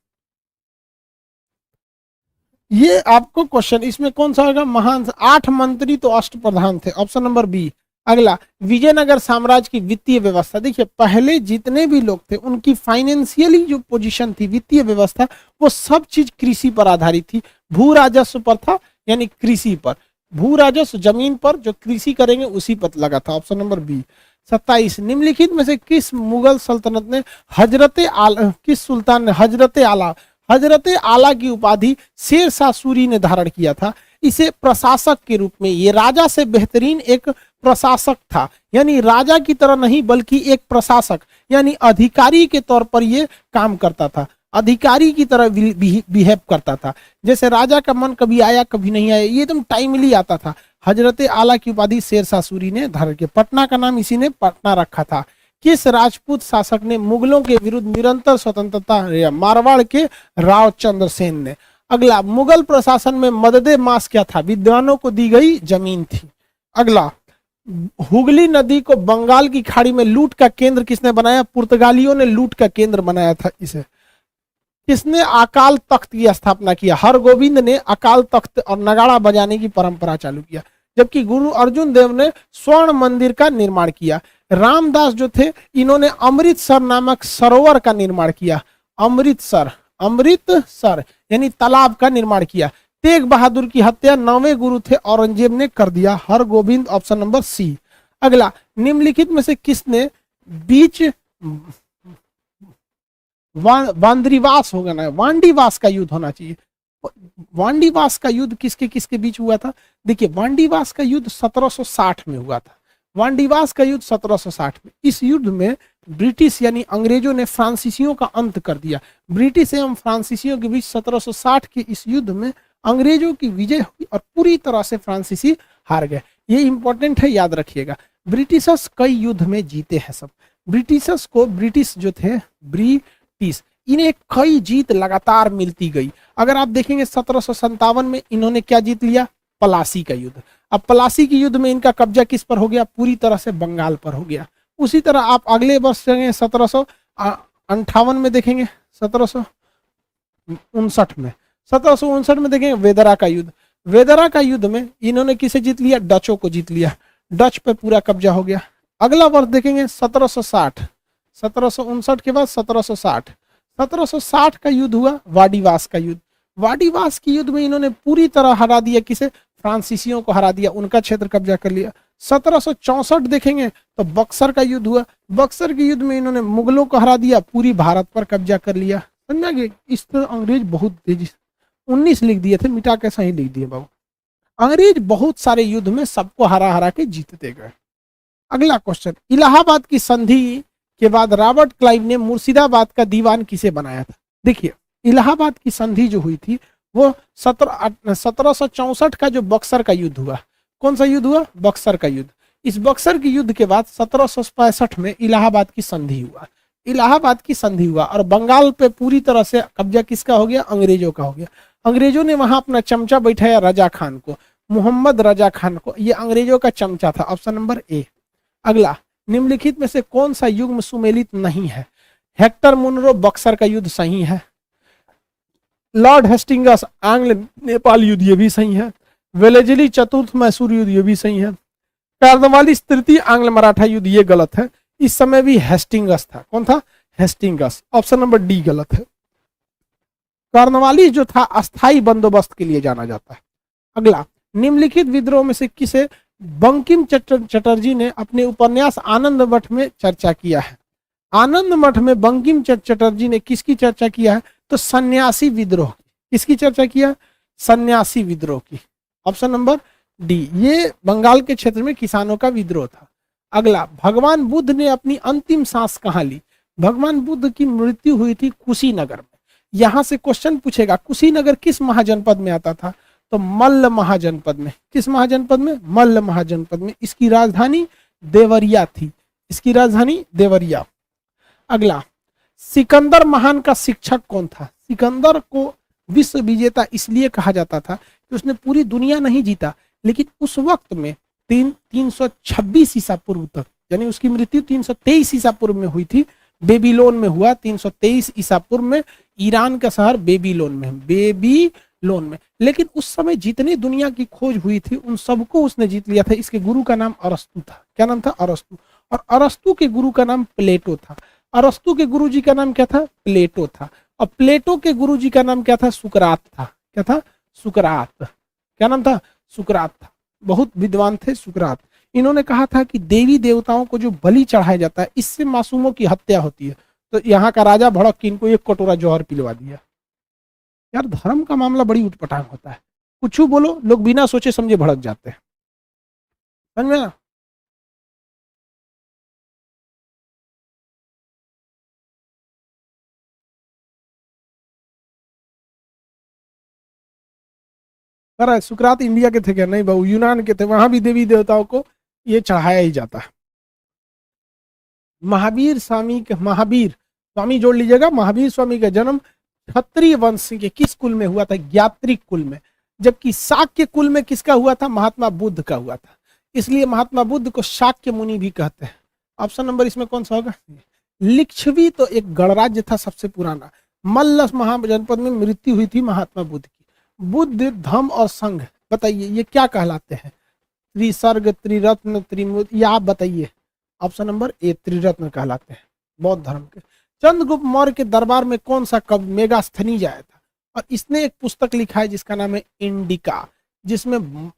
ये आपको क्वेश्चन, इसमें कौन सा होगा? महान 8 मंत्री तो अष्ट प्रधान थे, ऑप्शन नंबर बी। अगला, विजयनगर साम्राज्य की वित्तीय व्यवस्था। देखिए पहले जितने भी लोग थे उनकी फाइनेंशियली जो पोजीशन थी, वित्तीय व्यवस्था, वो सब चीज कृषि पर आधारित थी। भू राजस्व पर था, यानी कृषि पर, भू राजस्व जमीन पर, जो कृषि करेंगे उसी पर लगा था, ऑप्शन नंबर बी। 27, निम्नलिखित में से किस मुगल सल्तनत ने किस सुल्तान ने हजरत आला की उपाधि शेरशाह सूरी ने धारण किया था? इसे प्रशासक के रूप में, ये राजा से बेहतरीन एक प्रशासक था, यानी राजा की तरह नहीं बल्कि एक प्रशासक यानी अधिकारी के तौर पर ये काम करता था, अधिकारी की तरह बिहेव करता था। जैसे राजा का मन कभी आया कभी नहीं आया, ये एकदम टाइमली आता था। हजरत आला की उपाधि शेरशाह सूरी ने धारण किया। पटना का नाम इसी ने पटना रखा था। किस राजपूत शासक ने मुगलों के विरुद्ध निरंतर स्वतंत्रता? मारवाड़ के राव चंद्र सेन ने। अगला, मुगल प्रशासन में मददे मास क्या था? विद्वानों को दी गई जमीन थी। अगला, हुगली नदी को बंगाल की खाड़ी में लूट का केंद्र किसने बनाया? पुर्तगालियों ने लूट का केंद्र बनाया था इसे। किसने अकाल तख्त की स्थापना किया? हरगोविंद ने अकाल तख्त और नगाड़ा बजाने की परंपरा चालू किया। जबकि गुरु अर्जुन देव ने स्वर्ण मंदिर का निर्माण किया। रामदास जो थे इन्होंने अमृतसर नामक सरोवर का निर्माण किया। अमृतसर यानी तालाब का निर्माण किया। तेग बहादुर की हत्या 9वें गुरु थे औरंगजेब ने कर दिया। Hargobind, option number C. अगला, निम्नलिखित में से किसने बीच वांद्रीवास होगा ना, वांडीवास का युद्ध होना चाहिए। वांडीवास का युद्ध किसके किसके बीच हुआ था? देखिए वांडीवास का युद्ध 1760 में हुआ था। वांडीवास का युद्ध 1760 में। इस युद्ध में ब्रिटिश यानी अंग्रेजों ने फ्रांसीसियों का अंत कर दिया। ब्रिटिश एवं फ्रांसीसियों के बीच 1760 के इस युद्ध में अंग्रेजों की विजय हुई और पूरी तरह से फ्रांसीसी हार गए। ये इंपॉर्टेंट है, याद रखिएगा। ब्रिटिशर्स कई युद्ध में जीते हैं सब। ब्रिटिशर्स को, ब्रिटिश जो थे ब्रिटिश, इन्हें कई जीत लगातार मिलती गई। अगर आप देखेंगे 1757 में इन्होंने क्या जीत लिया? पलासी का युद्ध। अब पलासी के युद्ध में इनका कब्जा किस पर हो गया? पूरी तरह से बंगाल पर हो गया। उसी तरह आप अगले वर्ष देखेंगे 1758 में देखेंगे, 1759 में, 1759 में देखेंगे वेदरा का युद्ध। वेदरा का युद्ध में इन्होंने किसे जीत लिया? डचों को जीत लिया। डच पे पूरा कब्जा हो गया। अगला वर्ष देखेंगे 1760, 1759 के बाद 1760, 1760 का युद्ध हुआ, वाडीवास का युद्ध। वाडीवास के युद्ध में इन्होंने पूरी तरह हरा दिया, किसे? फ्रांसीसियों को हरा दिया, उनका क्षेत्र कब्जा कर लिया। 1764 देखेंगे तो बक्सर का युद्ध हुआ। बक्सर के युद्ध में इन्होंने मुगलों को हरा दिया, पूरी भारत पर कब्जा कर लिया। समझ गए? इस तरह अंग्रेज बहुत तेजी से 19 लिख दिए थे, मिटा के सही लिख दिए बाबू। अंग्रेज बहुत सारे युद्ध में सबको हरा हरा के जीतते गए। अगला क्वेश्चन, इलाहाबाद की संधि के बाद रॉबर्ट क्लाइव ने मुर्शिदाबाद का दीवान किसे बनाया था? देखिए इलाहाबाद की संधि जो हुई थी वो 1764 का जो बक्सर का युद्ध हुआ। कौन सा युद्ध हुआ? बक्सर का युद्ध। इस बक्सर के युद्ध के बाद 1765 में इलाहाबाद की संधि हुआ। इलाहाबाद की संधि हुआ और बंगाल पे पूरी तरह से कब्जा किसका हो गया? अंग्रेजों का हो गया। अंग्रेजों ने वहां अपना चमचा बैठाया रजा खान को, मोहम्मद रजा खान को। ये अंग्रेजों का चमचा था, ऑप्शन नंबर ए। अगला, निम्नलिखित में से कौन सा युग्म सुमेलित नहीं है? हेक्टर मुनरो बक्सर का युद्ध सही है। लॉर्ड हेस्टिंगस आंग्ल नेपाल युद्ध, ये भी सही है। वेलेजली चतुर्थ मैसूर युद्ध, ये भी सही है। कार्नवालिस तृतीय आंग्ल मराठा युद्ध, ये गलत है। इस समय भी हेस्टिंगस था। कौन था? हेस्टिंगस। ऑप्शन नंबर डी गलत है। कॉर्नवालिस जो था अस्थाई बंदोबस्त के लिए जाना जाता है। अगला, निम्नलिखित विद्रोह में से किसे बंकिम चटर्जी ने अपने उपन्यास आनंद मठ में चर्चा किया है? आनंद मठ में बंकिम चटर्जी ने किसकी चर्चा किया है? तो सन्यासी विद्रोह। किसकी चर्चा किया? सन्यासी विद्रोह की। Option number D. ये बंगाल के क्षेत्र में किसानों का विद्रोह था। अगला, भगवान बुद्ध ने अपनी अंतिम सांस कहां ली? भगवान बुद्ध की मृत्यु हुई थी कुशीनगर में। यहां से क्वेश्चन पूछेगा कुशीनगर किस महाजनपद में आता था? तो मल्ल महाजनपद में। किस महाजनपद में? मल्ल महाजनपद में। इसकी राजधानी देवरिया थी। इसकी राजधानी देवरिया। अगला, सिकंदर महान का शिक्षक कौन था? सिकंदर को विश्व विजेता इसलिए कहा जाता था कि उसने पूरी दुनिया नहीं जीता, लेकिन उस वक्त में 326 ईसा पूर्व तक, यानी उसकी मृत्यु 323 ईसा पूर्व में हुई थी, बेबीलोन में हुआ। 323 ईसा पूर्व में ईरान का शहर बेबीलोन में। लेकिन उस समय जितनी दुनिया की खोज हुई थी उन सबको उसने जीत लिया था। इसके गुरु का नाम अरस्तु था। क्या नाम था? अरस्तु। और अरस्तु के गुरु का नाम प्लेटो था। अरस्तु के गुरुजी का नाम क्या था? प्लेटो था। और प्लेटो के गुरुजी का नाम क्या था? सुकरात था। क्या था? सुकरात। क्या नाम था? सुकरात था। बहुत विद्वान थे सुकरात। इन्होंने कहा था कि देवी देवताओं को जो बलि चढ़ाया जाता है इससे मासूमों की हत्या होती है। तो यहाँ का राजा भड़क के इनको 1 कटोरा जौहर पिलवा दिया। यार धर्म का मामला बड़ी उटपटांग होता है, कुछ बोलो लोग बिना सोचे समझे भड़क जाते हैं। समझ में? अरे सुकरात इंडिया के थे क्या? नहीं बाबू, यूनान के थे। वहां भी देवी देवताओं को ये चढ़ाया ही जाता है। महावीर स्वामी जोड़ लीजिएगा। महावीर स्वामी का जन्म क्षत्रिय वंश के किस कुल में हुआ था? ज्ञात्रिक कुल में। जबकि शाक्य कुल में किसका हुआ था? महात्मा बुद्ध का हुआ था। इसलिए महात्मा बुद्ध को शाक्य मुनि भी कहते हैं। ऑप्शन नंबर इसमें कौन सा होगा? लिच्छवी तो एक गणराज्य था सबसे पुराना। मल्ल महाजनपद में मृत्यु हुई थी महात्मा बुद्ध की। बुद्ध, धम्म और संघ, बताइए ये क्या कहलाते हैं? त्रिसर्ग, त्रिरत्न, त्रिमूर्ति, या आप बताइए। ऑप्शन नंबर ए त्रिरत्न कहलाते हैं बौद्ध धर्म के। चंद्रगुप्त मौर्य के दरबार में कौन सा कवि मेगास्थनीज आया था? और इसने एक पुस्तक लिखा है जिसका नाम है इंडिका, जिसमें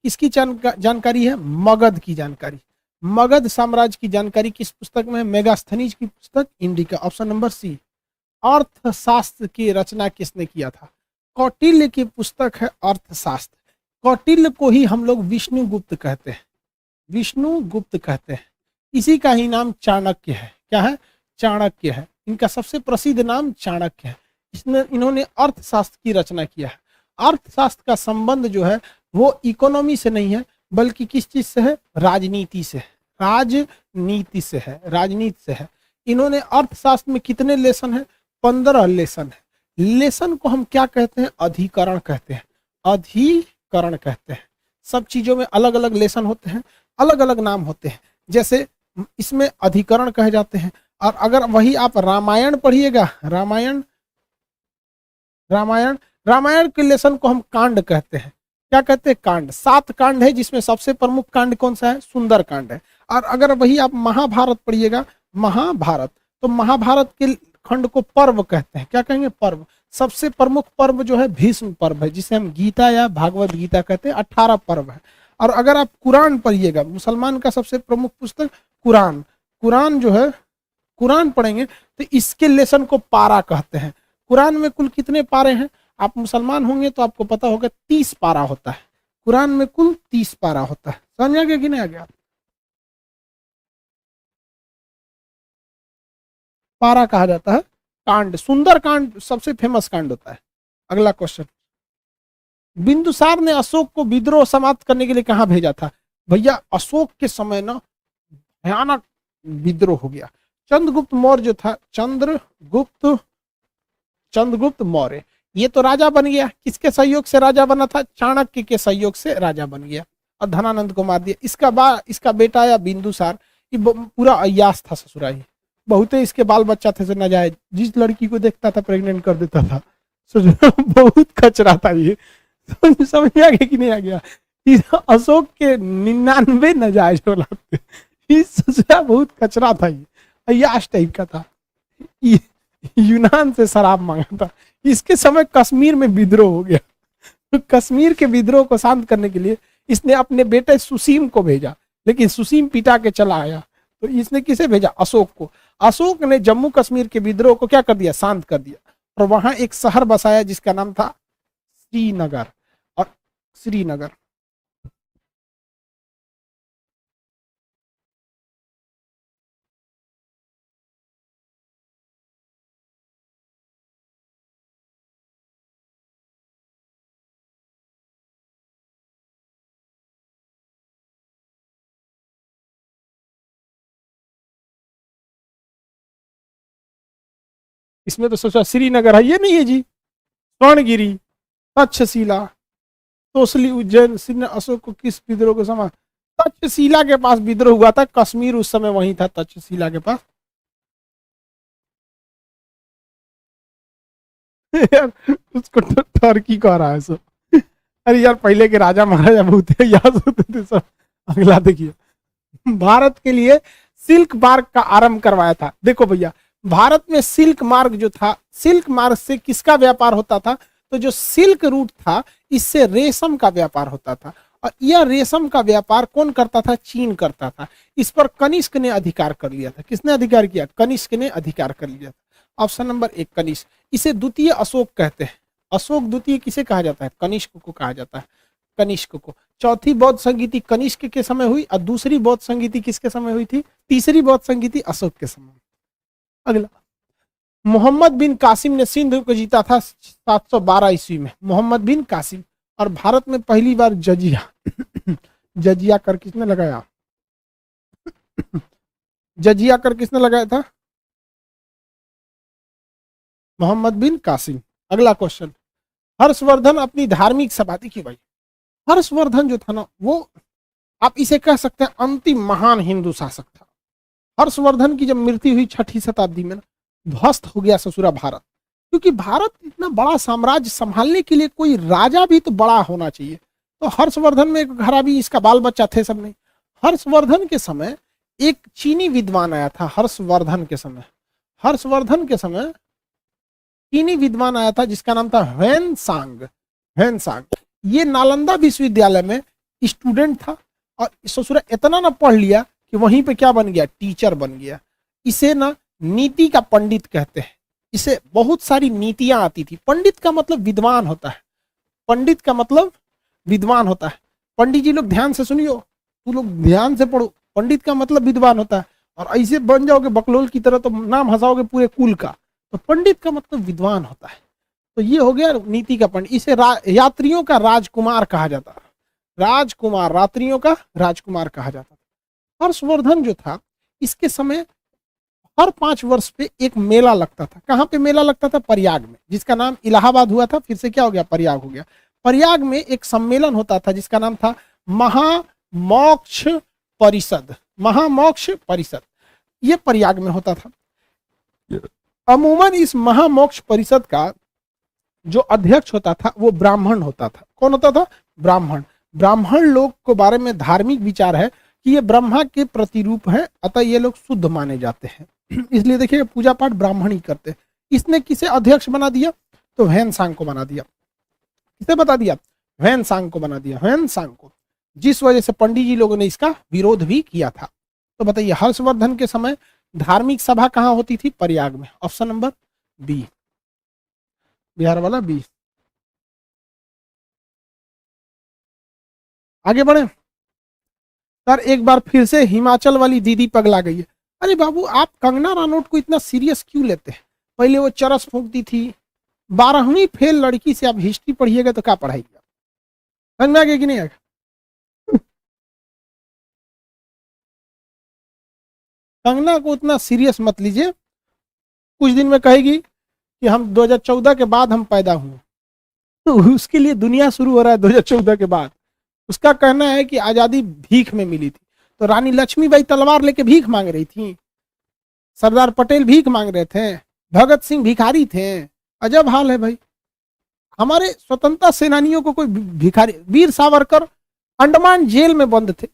इसकी जानकारी है मगध की जानकारी। मगध साम्राज्य की जानकारी किस पुस्तक में है? मेगास्थनीज की पुस्तक इंडिका। ऑप्शन नंबर सी। अर्थशास्त्र की रचना किसने किया था? कौटिल्य की पुस्तक है अर्थशास्त्र। कौटिल्य को ही हम लोग विष्णुगुप्त कहते हैं। विष्णुगुप्त कहते हैं। इसी का ही नाम चाणक्य है। क्या है? चाणक्य है। इनका सबसे प्रसिद्ध नाम चाणक्य है। इन्होंने अर्थशास्त्र की रचना किया है। अर्थशास्त्र का संबंध जो है वो इकोनॉमी से नहीं है, बल्कि किस चीज से है? राजनीति से। राजनीति से है, राजनीति से है। इन्होंने अर्थशास्त्र में कितने लेसन है? 15 लेसन है। लेसन को हम क्या कहते हैं? अधिकरण कहते हैं। अधिकरण कहते हैं। सब चीजों में अलग अलग लेसन होते हैं, अलग अलग नाम होते हैं। जैसे इसमें अधिकरण कहे जाते हैं। और अगर वही आप रामायण पढ़िएगा, रामायण के लेसन को हम कांड कहते हैं। क्या कहते हैं? कांड। 7 कांड है, जिसमें सबसे प्रमुख कांड कौन सा है? सुंदर कांड है। और अगर वही आप महाभारत पढ़िएगा, महाभारत, तो महाभारत के खंड को पर्व कहते हैं। क्या कहेंगे? पर्व। सबसे प्रमुख पर्व जो है भीष्म पर्व है, जिसे हम गीता या भागवत गीता कहते हैं। 18 पर्व है। और अगर आप कुरान पढ़िएगा, मुसलमान का सबसे प्रमुख पुस्तक कुरान जो है, कुरान पढ़ेंगे तो इसके लेसन को पारा कहते हैं। कुरान में कुल कितने पारे हैं? आप मुसलमान होंगे तो आपको पता होगा 30 पारा होता है। कुरान में कुल 30 पारा होता है। समझ आ गया कि नहीं आ गया? पारा कहा जाता है कांड। सुंदर कांड सबसे फेमस कांड होता है। अगला क्वेश्चन, बिंदुसार ने अशोक को विद्रोह समाप्त करने के लिए कहां भेजा था? भैया अशोक के समय ना भयानक विद्रोह हो गया। चंद्रगुप्त मौर्य जो था, चंद्रगुप्त मौर्य, ये तो राजा बन गया। किसके सहयोग से राजा बना था? चाणक्य के सहयोग से राजा बन गया और धनानंद को मार दिया। इसका बेटा या बिंदुसार, ये पूरा अय्यास था ससुराई। बहुते इसके बाल बच्चा थे से नाजायज, जिस लड़की को देखता था प्रेग्नेंट कर देता था। बहुत कचरा था ये। समझ आ गया कि नहीं आ गया? अशोक के 99 नाजायज औलाद थे। ये ससुरा बहुत कचरा था, ये अय्याश टाइप का था, ये यूनान से शराब मांगा था। इसके समय कश्मीर में विद्रोह हो गया, तो कश्मीर के विद्रोह को शांत करने के लिए इसने अपने बेटे सुसीम को भेजा, लेकिन सुसीम पिटा के चला आया। तो इसने किसे भेजा? अशोक को। अशोक ने जम्मू कश्मीर के विद्रोह को क्या कर दिया? शांत कर दिया, और वहां एक शहर बसाया जिसका नाम था श्रीनगर। और श्रीनगर इसमें तो सोचा श्रीनगर है, ये नहीं है जी। स्वर्णगिरी, तक्षशिला, तोसली, उज्जैन, श्रीनगर। अशोक को किस विद्रोह को समा? तक्षशिला के पास विद्रोह हुआ था, कश्मीर उस समय वहीं था, तक्षशिला के पास। यार उसको तो टर्की कह रहा है सो। अरे यार पहले के राजा महाराजा बहुत याद होते थे सब। अगला देखिए, भारत के लिए सिल्क मार्ग का आरंभ करवाया था। देखो भैया, भारत में सिल्क मार्ग जो था, सिल्क मार्ग से किसका व्यापार होता था? तो जो सिल्क रूट था, इससे रेशम का व्यापार होता था, और यह रेशम का व्यापार कौन करता था? चीन करता था। इस पर कनिष्क ने अधिकार कर लिया था। किसने अधिकार किया? कनिष्क ने अधिकार कर लिया था। Option number 1 Kanishka. इसे द्वितीय अशोक कहते हैं। अशोक द्वितीय किसे कहा जाता है? कनिष्क को कहा जाता है, कनिष्क को। चौथी बौद्ध संगीति कनिष्क के समय हुई, और दूसरी बौद्ध संगीति किसके समय हुई थी? तीसरी बौद्ध संगीति अशोक के समय। अगला, मोहम्मद बिन कासिम ने सिंध को जीता था 712 ईस्वी में। मोहम्मद बिन कासिम। और भारत में पहली बार जजिया जजिया कर किसने लगाया? जजिया कर किसने लगाया था? मोहम्मद बिन कासिम। अगला क्वेश्चन, हर्षवर्धन अपनी धार्मिक सभा, देखिए भाई, हर्षवर्धन जो था ना, वो आप इसे कह सकते हैं अंतिम महान हिंदू शासक था। हर्षवर्धन की जब मृत्यु हुई 6ठी शताब्दी में ना, ध्वस्त हो गया ससुरा भारत, क्योंकि भारत इतना बड़ा साम्राज्य संभालने के लिए कोई राजा भी तो बड़ा होना चाहिए। तो हर्षवर्धन में एक खराबी, इसका बाल बच्चा थे सब नहीं। हर्षवर्धन के समय एक चीनी विद्वान आया था। हर्षवर्धन के समय चीनी विद्वान आया था जिसका नाम था ह्वेन सांग। ये नालंदा विश्वविद्यालय में स्टूडेंट था, और ससुरा इतना ना पढ़ लिया कि वहीं पे क्या बन गया? टीचर बन गया। इसे ना नीति का पंडित कहते हैं। इसे बहुत सारी नीतियां आती थी। पंडित का मतलब विद्वान होता है, पंडित का मतलब विद्वान होता है। पंडित जी लोग ध्यान से सुनियो, तू लोग ध्यान से पढ़ो। पंडित का मतलब विद्वान होता है, और ऐसे बन जाओगे बकलोल की तरह तो नाम हंसाओगे पूरे कुल का। तो पंडित का मतलब विद्वान होता है। तो ये हो गया नीति का पंडित। इसे यात्रियों का राजकुमार कहा जाता है। राजकुमार, रात्रियों का राजकुमार कहा जाता था। हर्षवर्धन जो था, इसके समय हर 5 वर्ष पे एक मेला लगता था। कहाँ पे मेला लगता था? प्रयाग में, जिसका नाम इलाहाबाद हुआ था, फिर से क्या हो गया? प्रयाग हो गया। प्रयाग में एक सम्मेलन होता था जिसका नाम था महामोक्ष परिषद। महामोक्ष परिषद, ये प्रयाग में होता था। अमूमन इस महामोक्ष परिषद का जो अध्यक्ष होता था वो ब्राह्मण होता था। कौन होता था? ब्राह्मण। ब्राह्मण लोग के बारे में धार्मिक विचार है कि ये ब्रह्मा के प्रतिरूप है, अतः ये लोग शुद्ध माने जाते हैं। इसलिए देखिए पूजा पाठ ब्राह्मण ही करते हैं। इसने किसे अध्यक्ष बना दिया? तो ह्वेन-सांग को बना दिया। किसे बता दिया? ह्वेन-सांग को बना दिया, ह्वेन-सांग को, जिस वजह से पंडित जी लोगों ने इसका विरोध भी किया था। तो बताइए, हर्षवर्धन के समय धार्मिक सभा कहाँ होती थी? प्रयाग में। ऑप्शन नंबर बी, बिहार वाला बी। आगे बढ़े सर। एक बार फिर से हिमाचल वाली दीदी पगला गई है। अरे बाबू, आप कंगना रनौत को इतना सीरियस क्यों लेते हैं? पहले वो चरस फूंकती थी। 12वीं फेल लड़की से आप हिस्ट्री पढ़िएगा तो क्या पढ़ाइएगा? समझ में आ गया कि नहीं आएगा? कंगना को उतना सीरियस मत लीजिए। कुछ दिन में कहेगी कि हम 2014 के बाद हम पैदा हुए, तो उसके लिए दुनिया शुरू हो रहा है 2014 के बाद। उसका कहना है कि आजादी भीख में मिली थी। तो रानी लक्ष्मीबाई तलवार लेके भीख मांग रही थी, सरदार पटेल भीख मांग रहे थे, भगत सिंह भिखारी थे। अजब हाल है भाई। हमारे स्वतंत्रता सेनानियों को कोई भिखारी, वीर सावरकर अंडमान जेल में बंद थे,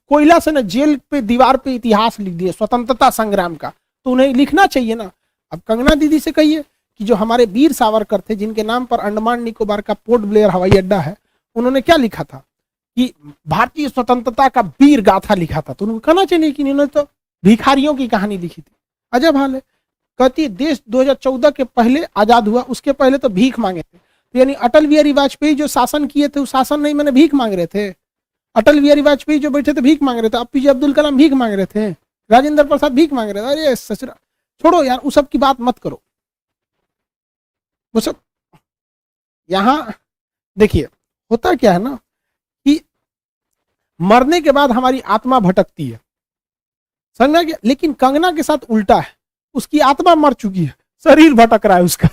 कोयला से ना जेल पे दीवार पे इतिहास लिख दिए स्वतंत्रता संग्राम का, तो उन्हें लिखना चाहिए ना। अब कंगना दीदी से कहिए कि जो हमारे वीर सावरकर थे, जिनके नाम पर अंडमान निकोबार का पोर्ट ब्लेयर हवाई अड्डा है, उन्होंने क्या लिखा था कि भारतीय स्वतंत्रता का वीर गाथा लिखा था, तो उनको कहना चाहिए कि इन्होंने तो भिखारियों की कहानी लिखी थी। अजब हाल है। कहती है देश 2014 के पहले आजाद हुआ, उसके पहले तो भीख मांगे थे। तो यानी अटल बिहारी वाजपेयी जो शासन किए थे, उस शासन नहीं मैंने भीख मांग रहे थे। अटल बिहारी वाजपेयी जो बैठे थे भीख मांग रहे थे, एपीजे अब्दुल कलाम भीख मांग रहे थे, राजेंद्र प्रसाद भीख मांग रहे थे। अरे ससुरा छोड़ो यार, उस सब की बात मत करो। वो सब यहाँ देखिए होता क्या है ना कि मरने के बाद हमारी आत्मा भटकती है, समझना क्या। लेकिन कंगना के साथ उल्टा है, उसकी आत्मा मर चुकी है, शरीर भटक रहा है उसका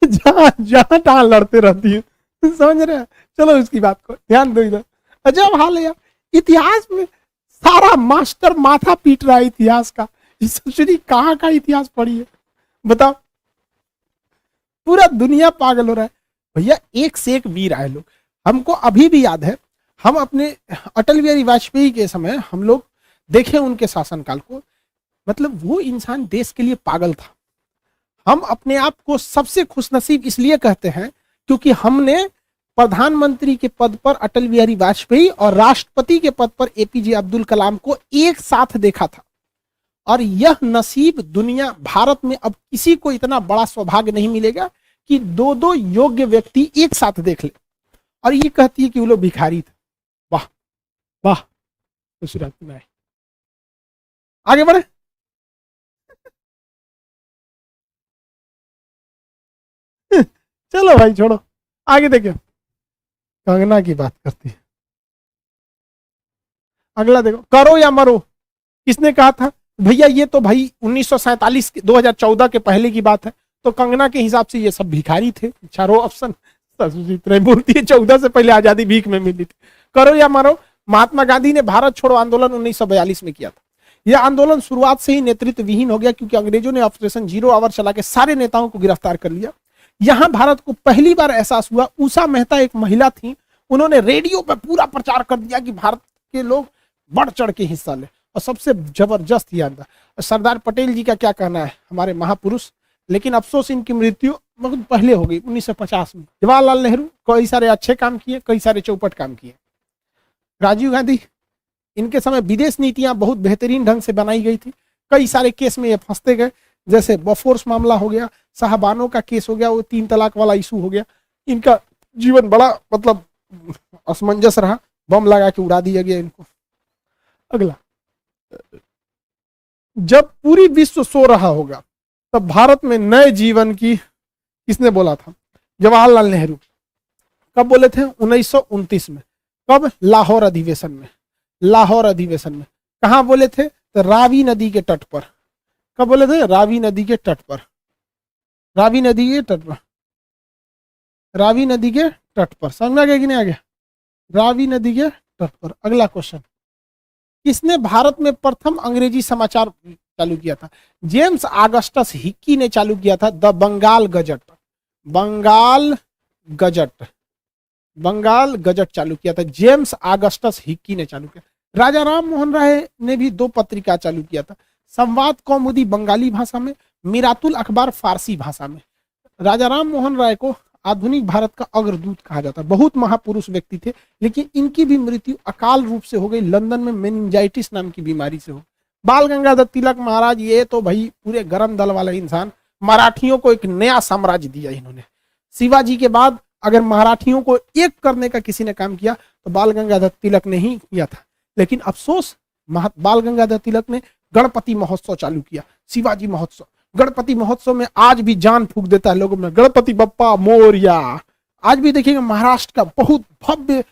जहां जहां तहां लड़ते रहती है, समझ रहे हैं। चलो उसकी बात को ध्यान दो इधर। अजब हाल है यार, इतिहास में सारा मास्टर माथा पीट रहा है इतिहास का। कहाँ का इतिहास पढ़ी है बताओ, पूरा दुनिया पागल हो रहा है भैया। एक से एक वीर आए लोग। हमको अभी भी याद है, हम अपने अटल बिहारी वाजपेयी के समय हम लोग देखे उनके शासनकाल को, मतलब वो इंसान देश के लिए पागल था। हम अपने आप को सबसे खुशनसीब इसलिए कहते हैं क्योंकि हमने प्रधानमंत्री के पद पर अटल बिहारी वाजपेयी और राष्ट्रपति के पद पर एपीजे अब्दुल कलाम को एक साथ देखा था। और यह नसीब दुनिया भारत में अब किसी को इतना बड़ा सौभाग्य नहीं मिलेगा कि दो दो योग्य व्यक्ति एक साथ देख ले। और ये कहती है कि वो लोग भिखारी थे। वाह वाह, खूबसूरत में आगे बढ़े। चलो भाई छोड़ो, आगे देखो। कंगना की बात करती है। अगला देखो, करो या मरो। किसने कहा था भैया? ये तो भाई 1947 2014 के पहले की बात है, तो कंगना के हिसाब से ये सब भिखारी थे। चारों ऑप्शन इतना बोलती है, 14 से पहले आजादी भीख में मिली थी। करो या मरो। महात्मा गांधी ने भारत छोड़ो आंदोलन 1942 में किया था। यह आंदोलन शुरुआत से ही नेतृत्व विहीन हो गया क्योंकि अंग्रेजों ने ऑपरेशन जीरो आवर चला के सारे नेताओं को गिरफ्तार कर लिया। यहां भारत को पहली बार एहसास हुआ। उषा मेहता एक महिला थी, उन्होंने रेडियो पर पूरा प्रचार कर दिया कि भारत के लोग बढ़ चढ़ के हिस्सा ले। और सबसे जबरदस्त ये आता है सरदार पटेल जी का क्या कहना है, हमारे महापुरुष। लेकिन अफसोस इनकी मृत्यु बहुत पहले हो गई, 1950 में। जवाहरलाल नेहरू कई सारे अच्छे काम किए, कई सारे चौपट काम किए। राजीव गांधी, इनके समय विदेश नीतियां बहुत बेहतरीन ढंग से बनाई गई थी। कई सारे केस में ये फंसते गए, जैसे बफोर्स मामला हो गया, साहबानों का केस हो गया, वो 3 तलाक वाला इशू हो गया। इनका जीवन बड़ा मतलब असमंजस रहा, बम लगा के उड़ा दिया गया इनको। अगला, जब पूरी विश्व सो रहा होगा तब भारत में नए जीवन की किसने बोला था? जवाहरलाल नेहरू। कब बोले थे? 1929 में। कब? लाहौर अधिवेशन में। लाहौर अधिवेशन में कहां बोले थे? तो रावी नदी के तट पर। कब बोले थे? रावी नदी के तट पर। रावी नदी के तट पर, रावी नदी के तट पर। समझ में आ गया कि नहीं आ गया? रावी नदी के तट पर। अगला क्वेश्चन, किसने भारत में प्रथम अंग्रेजी समाचार चालू किया था? जेम्स ऑगस्टस हिक्की ने चालू किया था the Bengal Gazette. Bengal Gazette, Bengal Gazette चालू किया था, जेम्स ऑगस्टस हिक्की ने चालू किया। राजा राम मोहन राय ने भी 2 पत्रिका चालू किया था, संवाद कौमुदी बंगाली भाषा में, मिरातुल अखबार फारसी भाषा में। राजा राम मोहन राय को आधुनिक भारत का अग्रदूत कहा जाता है। बहुत महापुरुष व्यक्ति थे, लेकिन इनकी भी मृत्यु अकाल रूप से हो गई, लंदन में मेनिंजाइटिस नाम की बीमारी से हो। बाल गंगाधर तिलक महाराज, ये तो भाई पूरे गरम दल वाले इंसान, मराठियों को एक नया साम्राज्य दिया इन्होंने। शिवाजी के बाद अगर मराठियों को एक करने का किसी ने काम किया तो बाल गंगाधर तिलक ने ही किया था। लेकिन अफसोस, बाल गंगाधर तिलक ने गणपति महोत्सव चालू किया, शिवाजी महोत्सव। गणपति महोत्सव में आज भी जान फूंक देता है लोगों में, गणपति बप्पा मोरया। आज भी देखिएगा महाराष्ट्र का बहुत भव्य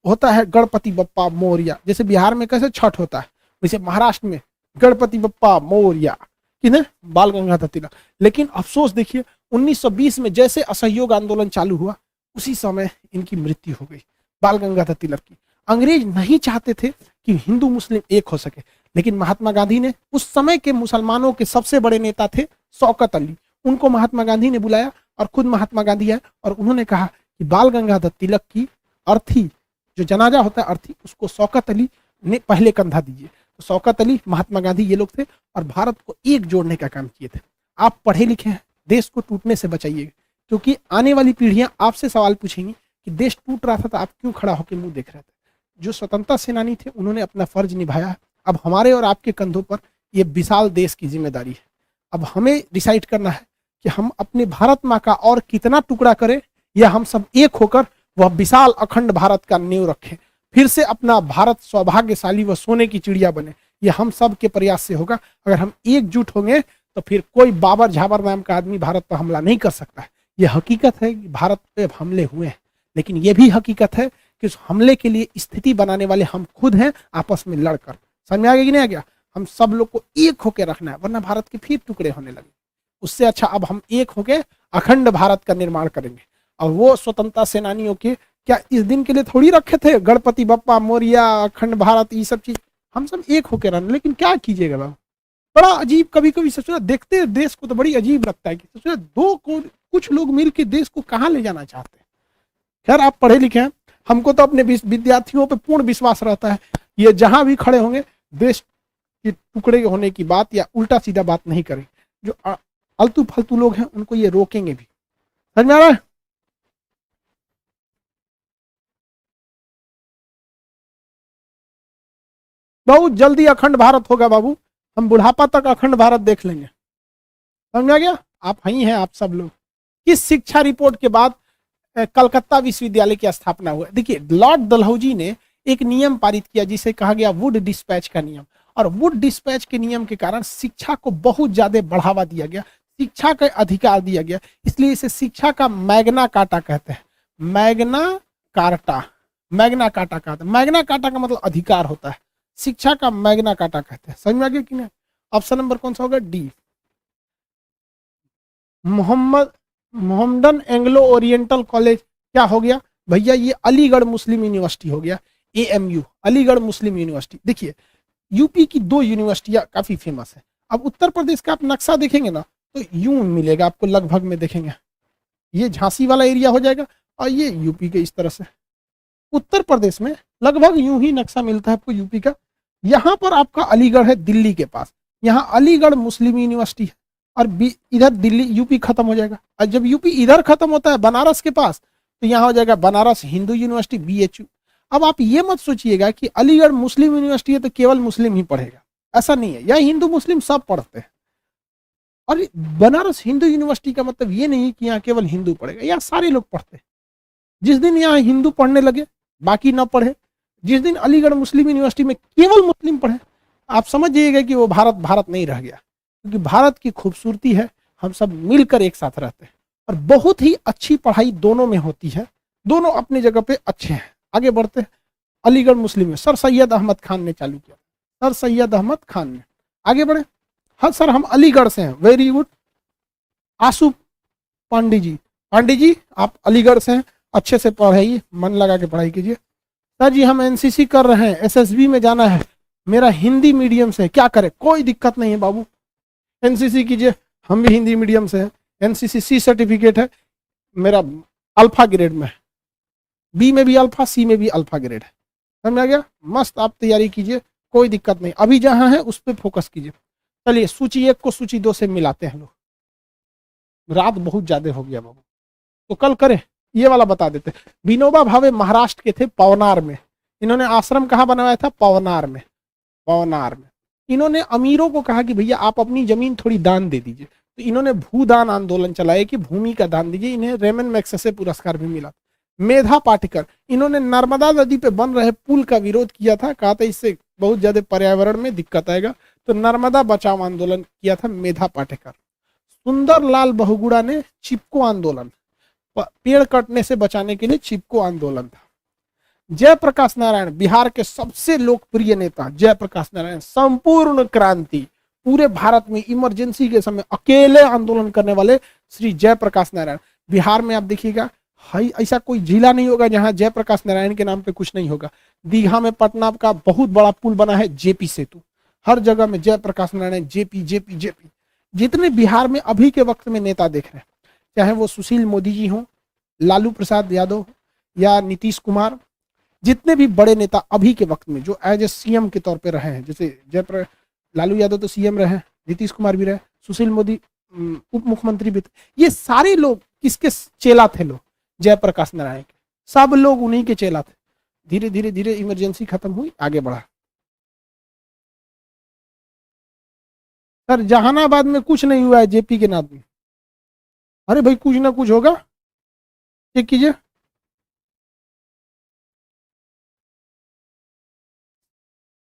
होता है गणपति बप्पा मोरया। जैसे बिहार में कैसे छठ होता है, वैसे महाराष्ट्र में गणपति बप्पा मोरया। किन्हें? बाल गंगाधर तिलक। लेकिन अफसोस देखिए, 1920 में जैसे असहयोग आंदोलन चालू हुआ, उसी समय इनकी मृत्यु हो गई, बाल गंगाधर तिलक की। अंग्रेज नहीं चाहते थे कि हिंदू मुस्लिम एक हो सके, लेकिन महात्मा गांधी ने, उस समय के मुसलमानों के सबसे बड़े नेता थे शौकत अली, उनको महात्मा गांधी ने बुलाया और खुद महात्मा गांधी आए और उन्होंने कहा कि बाल गंगाधर तिलक की अर्थी, जो जनाजा होता है अर्थी, उसको शौकत अली ने पहले कंधा दीजिए। तो शौकत अली, महात्मा गांधी ये लोग थे और भारत को एक जोड़ने का काम किए थे। आप पढ़े लिखे हैं, देश को टूटने से बचाइए, क्योंकि आने वाली पीढ़ियां आपसे सवाल पूछेंगी कि देश टूट रहा था तो आप क्यों खड़ा होकर मुंह देख रहे थे। जो स्वतंत्रता सेनानी थे उन्होंने अपना फर्ज निभाया। अब हमारे और आपके कंधों पर यह विशाल देश की जिम्मेदारी है। अब हमें डिसाइड करना है कि हम अपने भारत माँ का और कितना टुकड़ा करें, या हम सब एक होकर वह विशाल अखंड भारत का नींव रखें, फिर से अपना भारत सौभाग्यशाली व सोने की चिड़िया बने। यह हम सब के प्रयास से होगा। अगर हम एकजुट होंगे तो फिर कोई बाबर झाबर नाम का आदमी भारत पर हमला नहीं कर सकता है। यह हकीकत है कि भारत पे हमले हुए हैं, लेकिन यह भी हकीकत है कि उस हमले के लिए स्थिति बनाने वाले हम खुद हैं, आपस में लड़कर। समझ में आ गया कि नहीं आ गया? हम सब लोग को एक होकर रखना है, वरना भारत के फिर टुकड़े होने लगे। उससे अच्छा अब हम एक होकर अखंड भारत का निर्माण करेंगे। और वो स्वतंत्रता सेनानियों के क्या इस दिन के लिए थोड़ी रखे थे, गणपति बप्पा मोरिया, अखंड भारत, ये सब चीज हम सब एक होकर रहना। लेकिन क्या कीजिएगा बाबू, बड़ा अजीब, कभी कभी सोचना देखते हैं देश को तो बड़ी अजीब लगता है कि सोचना कुछ लोग मिलकर देश को कहाँ ले जाना चाहते हैं। खैर आप पढ़े लिखे हैं, हमको तो अपने विद्यार्थियों पे पूर्ण विश्वास रहता है, ये जहां भी खड़े होंगे देश के टुकड़े होने की बात या उल्टा सीधा बात नहीं करें। जो अल्तू फालतू लोग हैं उनको ये रोकेंगे भी। समझ में आ रहा है? बहुत जल्दी अखंड भारत होगा बाबू, हम बुढ़ापा तक अखंड भारत देख लेंगे। समझ में आ गया? आप ही हैं आप सब लोग। किस शिक्षा रिपोर्ट के बाद कलकत्ता विश्वविद्यालय की स्थापना हुआ? देखिए, लॉर्ड डलहौजी ने एक नियम पारित किया जिसे कहा गया वुड डिस्पैच का नियम। और वुड डिस्पैच के नियम के कारण शिक्षा को बहुत ज्यादा बढ़ावा दिया गया, शिक्षा का अधिकार दिया गया। इसलिए इसे शिक्षा का मैग्ना कार्टा कहते हैं। मैग्ना कार्टा, मैग्ना कार्टा कहते हैं। मैग्ना कार्टा का मतलब अधिकार होता है, शिक्षा का मैग्ना कार्टा कहते हैं। समझ में आ गया कि नहीं? ऑप्शन नंबर कौन सा होगा? D, Mohammedan Anglo oriental college. क्या हो गया भैया? ये अलीगढ़ मुस्लिम यूनिवर्सिटी हो गया, AMU, अलीगढ़ मुस्लिम यूनिवर्सिटी। देखिए, यूपी की दो यूनिवर्सिटियां काफी फेमस है। अब उत्तर प्रदेश का आप नक्शा देखेंगे ना तो यूं मिलेगा आपको, लगभग में देखेंगे ये झांसी वाला एरिया हो जाएगा और ये यूपी के इस तरह से। उत्तर प्रदेश में लगभग यूं ही नक्शा मिलता है आपको यूपी का। यहाँ पर आपका अलीगढ़ है दिल्ली के पास, यहाँ अलीगढ़ मुस्लिम यूनिवर्सिटी है, और इधर दिल्ली यूपी खत्म हो जाएगा। और जब यूपी इधर खत्म होता है बनारस के पास, तो यहाँ हो जाएगा बनारस हिंदू यूनिवर्सिटी, BHU। अब आप ये मत सोचिएगा कि अलीगढ़ मुस्लिम यूनिवर्सिटी है तो केवल मुस्लिम ही पढ़ेगा, ऐसा नहीं है। यह हिंदू मुस्लिम सब पढ़ते हैं। और बनारस हिंदू यूनिवर्सिटी का मतलब ये नहीं कि यहाँ केवल हिंदू पढ़ेगा, यहाँ सारे लोग पढ़ते हैं। जिस दिन यहाँ हिंदू पढ़ने लगे बाकी ना पढ़े, जिस दिन अलीगढ़ मुस्लिम यूनिवर्सिटी में केवल मुस्लिम पढ़े, आप समझ जाइएगा कि वो भारत भारत नहीं रह गया। क्योंकि भारत की खूबसूरती है हम सब मिलकर एक साथ रहते हैं, और बहुत ही अच्छी पढ़ाई दोनों में होती है, दोनों अपनी जगह पे अच्छे हैं। आगे बढ़ते हैं। अलीगढ़ मुस्लिम में सर सैयद अहमद खान ने चालू किया, सर सैयद अहमद खान ने। आगे बढ़े। हाँ सर हम अलीगढ़ से हैं, वेरी गुड। आशु पांडे जी, पांडे जी आप अलीगढ़ से हैं, अच्छे से पढ़ाइए, मन लगा के पढ़ाई कीजिए। सर जी हम NCC कर रहे हैं, SSB में जाना है, मेरा हिंदी मीडियम से, क्या करें? कोई दिक्कत नहीं है बाबू, NCC कीजिए, हम भी हिंदी मीडियम से हैं। NCC C सर्टिफिकेट है मेरा, अल्फा ग्रेड में है, B में भी अल्फा, C में भी अल्फा ग्रेड है। समझ आ गया? मस्त आप तैयारी कीजिए, कोई दिक्कत नहीं। अभी जहां है उस पर फोकस कीजिए। चलिए सूची 1 को सूची 2 से मिलाते हैं लोग, रात बहुत ज्यादा हो गया बाबू, तो कल करें। ये वाला बता देते। विनोबा भावे महाराष्ट्र के थे, पवनार में। इन्होंने आश्रम कहाँ बनवाया था? पवनार में, पवनार में। इन्होंने अमीरों को कहा कि भैया आप अपनी जमीन थोड़ी दान दे दीजिए, तो इन्होंने भूदान आंदोलन चलाया कि भूमि का दान दीजिए। इन्हें रेमन मैग्सेसे पुरस्कार भी मिला। मेधा पाटेकर, इन्होंने नर्मदा नदी पे बन रहे पुल का विरोध किया था, कहा था इससे बहुत ज्यादा पर्यावरण में दिक्कत आएगा, तो नर्मदा बचाओ आंदोलन किया था मेधा पाटेकर। सुंदरलाल बहुगुणा ने चिपको आंदोलन, पेड़ कटने से बचाने के लिए चिपको आंदोलन था। जयप्रकाश नारायण, बिहार के सबसे लोकप्रिय नेता जयप्रकाश नारायण, संपूर्ण क्रांति, पूरे भारत में इमरजेंसी के समय अकेले आंदोलन करने वाले श्री जयप्रकाश नारायण। बिहार में आप देखिएगा ऐसा कोई जिला नहीं होगा जहां जयप्रकाश नारायण के नाम पे कुछ नहीं होगा। दीघा में पटना का बहुत बड़ा पुल बना है, JP सेतु, हर जगह में Jayaprakash Narayan, JP JP JP। जितने बिहार में अभी के वक्त में नेता देख रहे हैं, चाहे वो सुशील मोदी जी हों, लालू प्रसाद यादव या नीतीश कुमार जितने भी बड़े नेता अभी के वक्त में जो एज ए सीएम के तौर पे रहे हैं, जैसे जयप्रकाश लालू यादव तो सीएम रहे, नीतीश कुमार भी रहे, सुशील मोदी उप मुख्यमंत्री भी थे, ये सारे लोग किसके चेला थे? लोग जयप्रकाश नारायण के, सब लोग उन्हीं के चेला थे। धीरे धीरे धीरे इमरजेंसी खत्म हुई, आगे बढ़ा। सर जहानाबाद में कुछ नहीं हुआ है जेपी के नाम में। अरे भाई कुछ ना कुछ होगा, चेक कीजिए।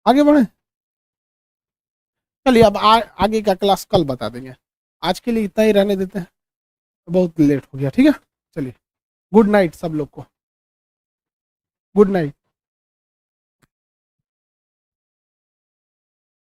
आगे बढ़े, चलिए अब आगे का क्लास कल बता देंगे, आज के लिए इतना ही रहने देते हैं, बहुत लेट हो गया। ठीक है, चलिए गुड नाइट सब लोग को, गुड नाइट।